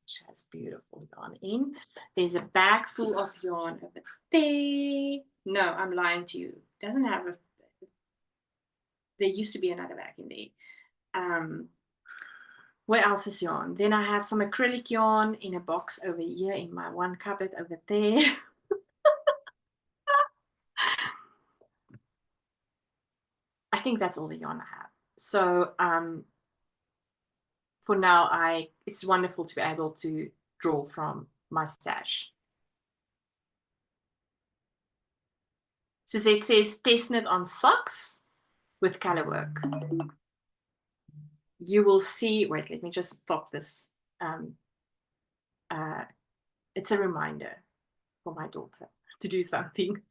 which has beautiful yarn in. There's a bag full of yarn over there. No, I'm lying to you. It doesn't have there used to be another bag in there. Where else is yarn? Then I have some acrylic yarn in a box over here in my one cupboard over there. I think that's all the yarn I have. So for now, it's wonderful to be able to draw from my stash. Suzette says, test knit on socks with color work. You will see, wait, let me just stop this. It's a reminder for my daughter to do something.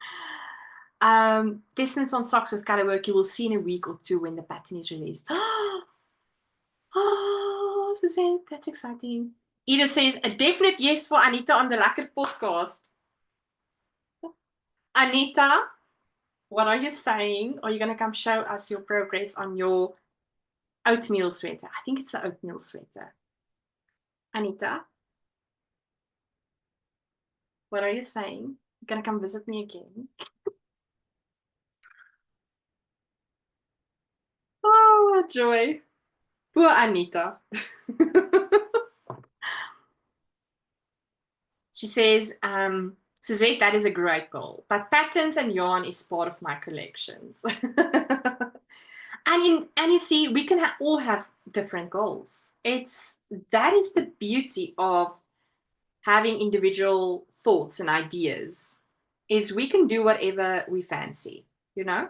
Test knits on socks with color work. You will see in a week or two when the pattern is released. Oh, Suzette, that's exciting. Edith says, a definite yes for Anita on the Lekker podcast. Anita, what are you saying? Are you going to come show us your progress on your oatmeal sweater? I think it's the oatmeal sweater. Anita, what are you saying? You're going to come visit me again? Oh, joy. Poor Anita. She says, Suzette, that is a great goal, but patterns and yarn is part of my collections. And you see, we can all have different goals. That is the beauty of having individual thoughts and ideas, is we can do whatever we fancy, you know?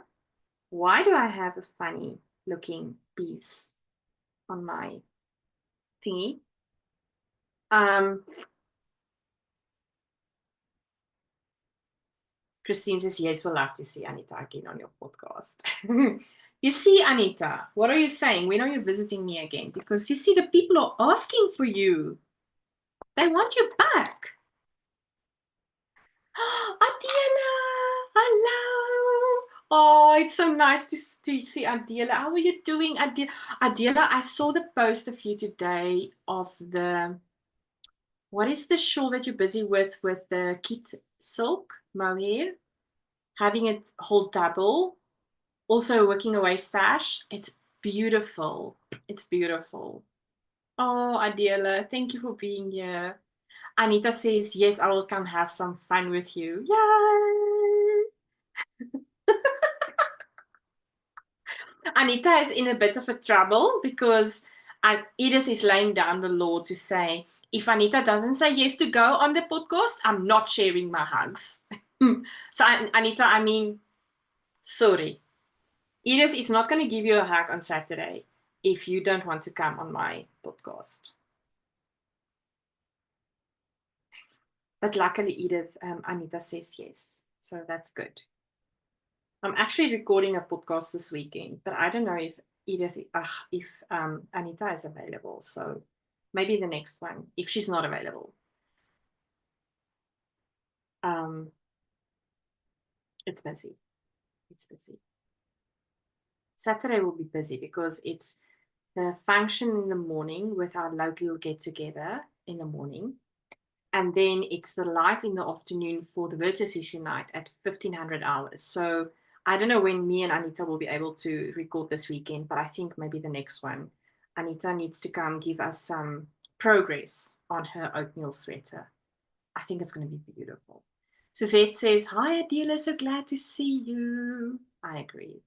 Why do I have a funny looking piece on my thingy? Christine says, yes, we'll love to see Anita again on your podcast. You see, Anita, what are you saying? When are you visiting me again? Because you see, the people are asking for you. They want you back. Adela, hello. Oh, it's so nice to see Adela. How are you doing, Adela? Adela, I saw the post of you today of what is the shawl that you're busy with the kit silk mohair? Having it hold double. Also working away stash. It's beautiful. It's beautiful. Oh, Adela, thank you for being here. Anita says, yes, I will come have some fun with you. Yay! Anita is in a bit of a trouble because Edith is laying down the law to say, if Anita doesn't say yes to go on the podcast, I'm not sharing my hugs. So, Anita, I mean, sorry. Edith is not going to give you a hug on Saturday if you don't want to come on my podcast. But luckily, Edith, Anita says yes. So that's good. I'm actually recording a podcast this weekend, but I don't know if Edith, if Anita is available. So maybe the next one, if she's not available. It's busy. It's busy. Saturday will be busy because it's the function in the morning with our local get together in the morning. And then it's the live in the afternoon for the Virtuous Unite at 1500 hours. So I don't know when me and Anita will be able to record this weekend, but I think maybe the next one. Anita needs to come give us some progress on her oatmeal sweater. I think it's going to be beautiful. Suzette says, hi, Adela, so glad to see you. I agree.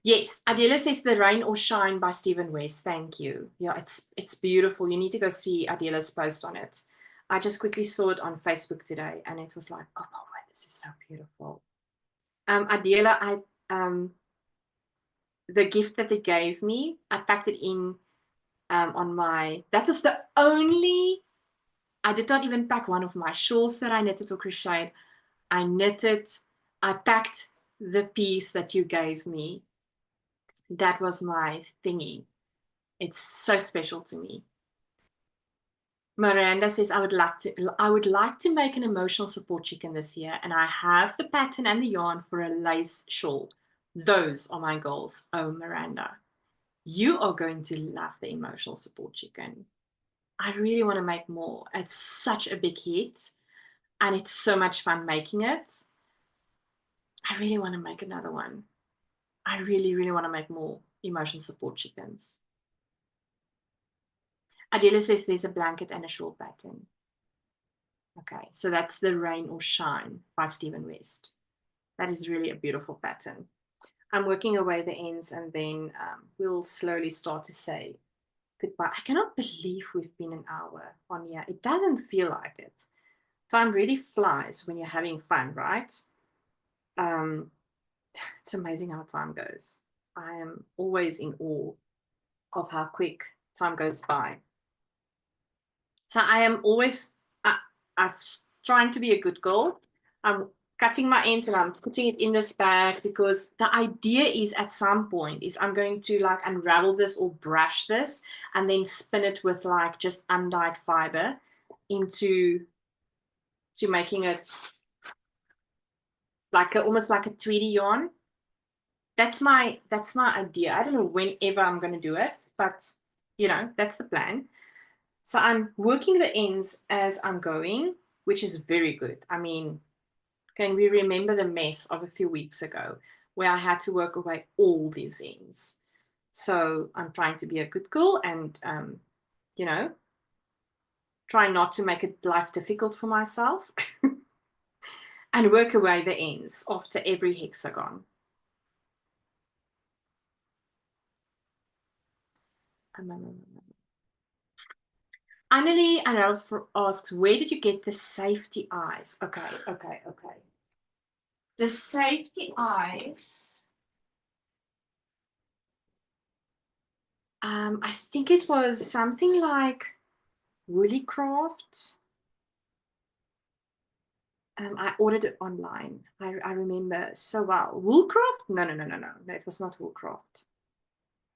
Yes, Adela says The Rain or Shine by Stephen West. Thank you. Yeah, it's beautiful. You need to go see Adela's post on it. I just quickly saw it on Facebook today, and it was like, oh my word, this is so beautiful. Adela, the gift that they gave me, I packed it in on my. That was the only. I did not even pack one of my shawls that I knitted or crocheted. I knitted. I packed the piece that you gave me. That was my thingy. It's so special to me. Miranda says, I would like to make an emotional support chicken this year, and I have the pattern and the yarn for a lace shawl. Those are my goals. Oh, Miranda, you are going to love the emotional support chicken. I really want to make more. It's such a big hit, and it's so much fun making it. I really want to make another one. I really, really want to make more emotional support chickens. Adela says there's a blanket and a shawl pattern. Okay, so that's The Rain or Shine by Stephen West. That is really a beautiful pattern. I'm working away the ends, and then we'll slowly start to say goodbye. I cannot believe we've been an hour on here. It doesn't feel like it. Time really flies when you're having fun, right? It's amazing how time goes. I am always in awe of how quick time goes by. So I am always I'm trying to be a good girl. I'm cutting my ends and I'm putting it in this bag, because the idea is at some point is I'm going to like unravel this or brush this and then spin it with like just undyed fiber into making it like almost like a tweedy yarn. That's my idea. I don't know whenever I'm going to do it, but you know, that's the plan. So I'm working the ends as I'm going, which is very good. I mean, can we remember the mess of a few weeks ago where I had to work away all these ends? So I'm trying to be a good girl and, you know, try not to make it life difficult for myself and work away the ends after every hexagon. Annelie and asks, where did you get the safety eyes? Okay. The safety eyes, I think it was something like Woollycraft. I ordered it online. I remember so well. Woolcraft? No, it was not Woolcraft.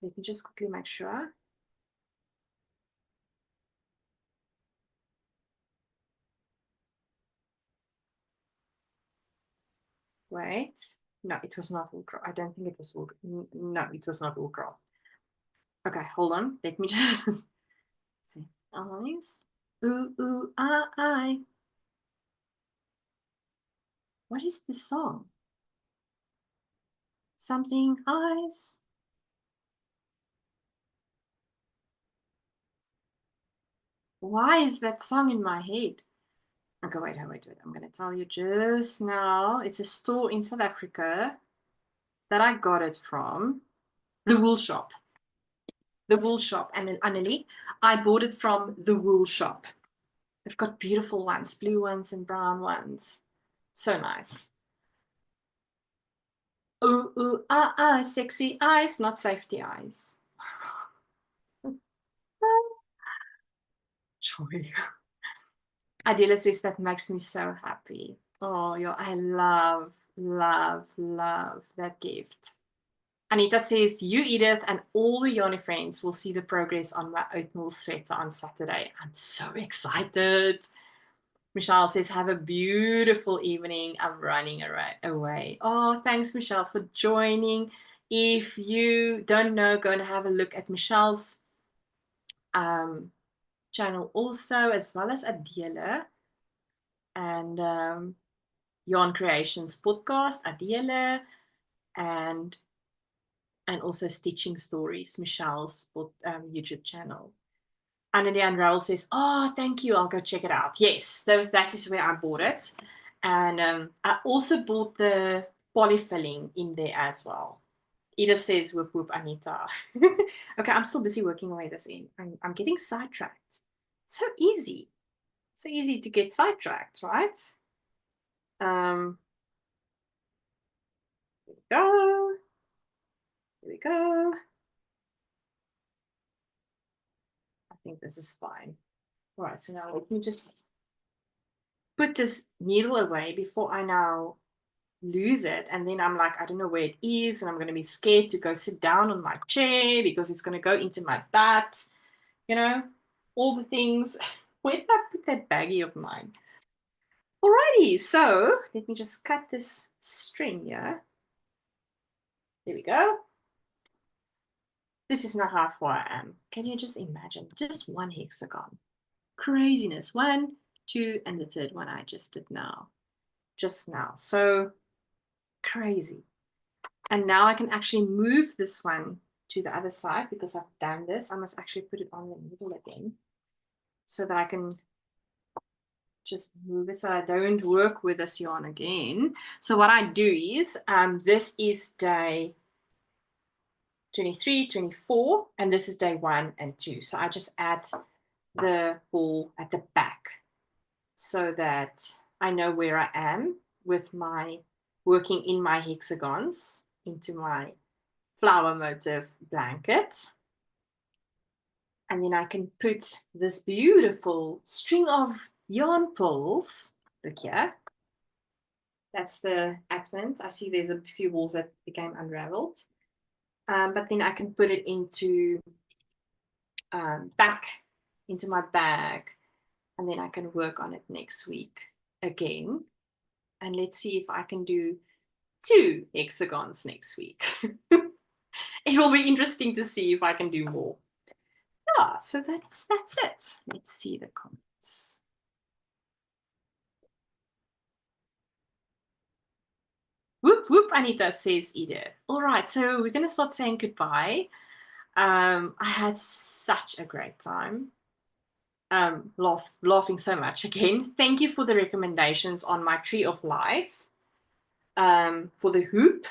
Let me just quickly make sure. Wait. No, it was not Woolcraft. I don't think it was Woolcraft. No, it was not Woolcraft. Okay, hold on. Let me just say eyes. Ooh, ooh, ah, I. What is this song? Something eyes. Why is that song in my head? Okay, wait. I'm going to tell you just now. It's a store in South Africa that I got it from. The Wool Shop. The Wool Shop. And in Annelie, I bought it from the Wool Shop. They've got beautiful ones, blue ones and brown ones. So nice. Ooh, ooh, ah, ah, sexy eyes, not safety eyes. Joy. Adela says that makes me so happy. Oh, yo, I love that gift. Anita says, you, Edith, and all the Yoni friends will see the progress on my oatmeal sweater on Saturday. I'm so excited. Michelle says, have a beautiful evening. I'm running away. Oh, thanks, Michelle, for joining. If you don't know, go and have a look at Michelle's channel also, as well as Adela and Yarn Creations podcast, Adela, and also Stitching Stories, Michelle's YouTube channel. Annelie and Raoul says, oh, thank you. I'll go check it out. Yes, that is where I bought it. And I also bought the polyfilling in there as well. Edith says, whoop, whoop, Anita. Okay, I'm still busy working away this in. I'm getting sidetracked. So easy. So easy to get sidetracked, right? Here we go. Here we go. I think this is fine. All right, so now let me just put this needle away before I now lose it. And then I'm like, I don't know where it is. And I'm going to be scared to go sit down on my chair because it's going to go into my butt. You know, all the things. Where did I put that baggie of mine? Alrighty, so let me just cut this string here. There we go. This is not how far I am. Can you just imagine? Just one hexagon. Craziness. 1, 2, and the third one I just did now. Just now. So crazy. And now I can actually move this one to the other side because I've done this. I must actually put it on the needle again so that I can just move it so I don't work with this yarn again. So what I do is, this is day 23, 24, and this is day 1 and 2. So I just add the ball at the back so that I know where I am with my working in my hexagons into my flower motif blanket. And then I can put this beautiful string of yarn pulls. Look here. That's the advent. I see there's a few balls that became unraveled. But then I can put it into back into my bag, and then I can work on it next week again. And let's see if I can do 2 hexagons next week. It will be interesting to see if I can do more. Yeah, so that's it. Let's see the comments. Whoop, whoop, Anita, says Edith. All right, so we're going to start saying goodbye. I had such a great time. Laughing so much again. Thank you for the recommendations on my Tree of Life. For the hoop.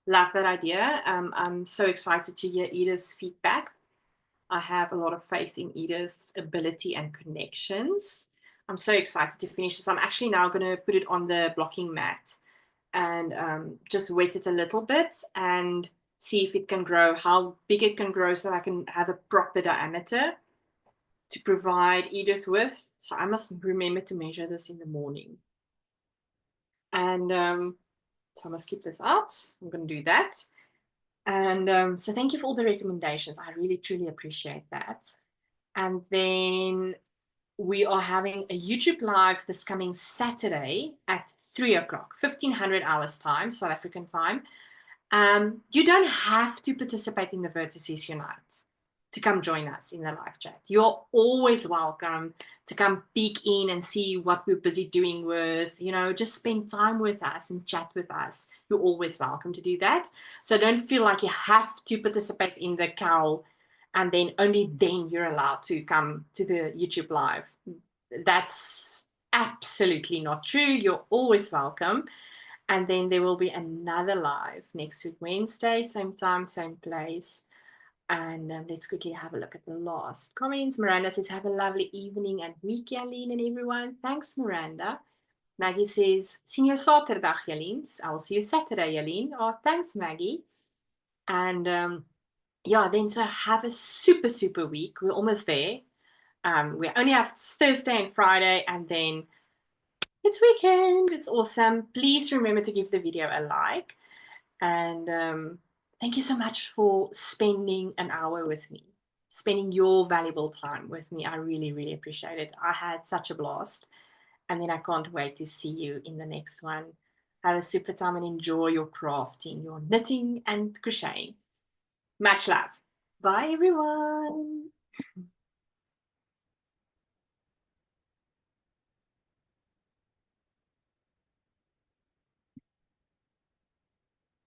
Love that idea. I'm so excited to hear Edith's feedback. I have a lot of faith in Edith's ability and connections. I'm so excited to finish this. I'm actually now going to put it on the blocking mat and just wet it a little bit and see if it can grow, how big it can grow so I can have a proper diameter to provide Edith with. So I must remember to measure this in the morning. And so I must keep this out. I'm going to do that. And so thank you for all the recommendations. I really, truly appreciate that. And then we are having a YouTube live this coming Saturday at 3 o'clock, 1500 hours time, South African time. You don't have to participate in the Vertices Unite to come join us in the live chat. You're always welcome to come peek in and see what we're busy doing with, just spend time with us and chat with us. You're always welcome to do that. So don't feel like you have to participate in the cowl and then only then you're allowed to come to the YouTube live. That's absolutely not true. You're always welcome. And then there will be another live next week, Wednesday, same time, same place. And let's quickly have a look at the last comments. Miranda says, have a lovely evening and week, Jalene and everyone. Thanks, Miranda. Maggie says, sien jou Saterdag, Jalene. I'll see you Saturday, Jalene. Oh, thanks, Maggie. And yeah, then so have a super, super week. We're almost there. We only have Thursday and Friday, and then it's weekend. It's awesome. Please remember to give the video a like. And thank you so much for spending an hour with me, spending your valuable time with me. I really, really appreciate it. I had such a blast. And then I can't wait to see you in the next one. Have a super time and enjoy your crafting, your knitting and crocheting. Much love. Bye, everyone.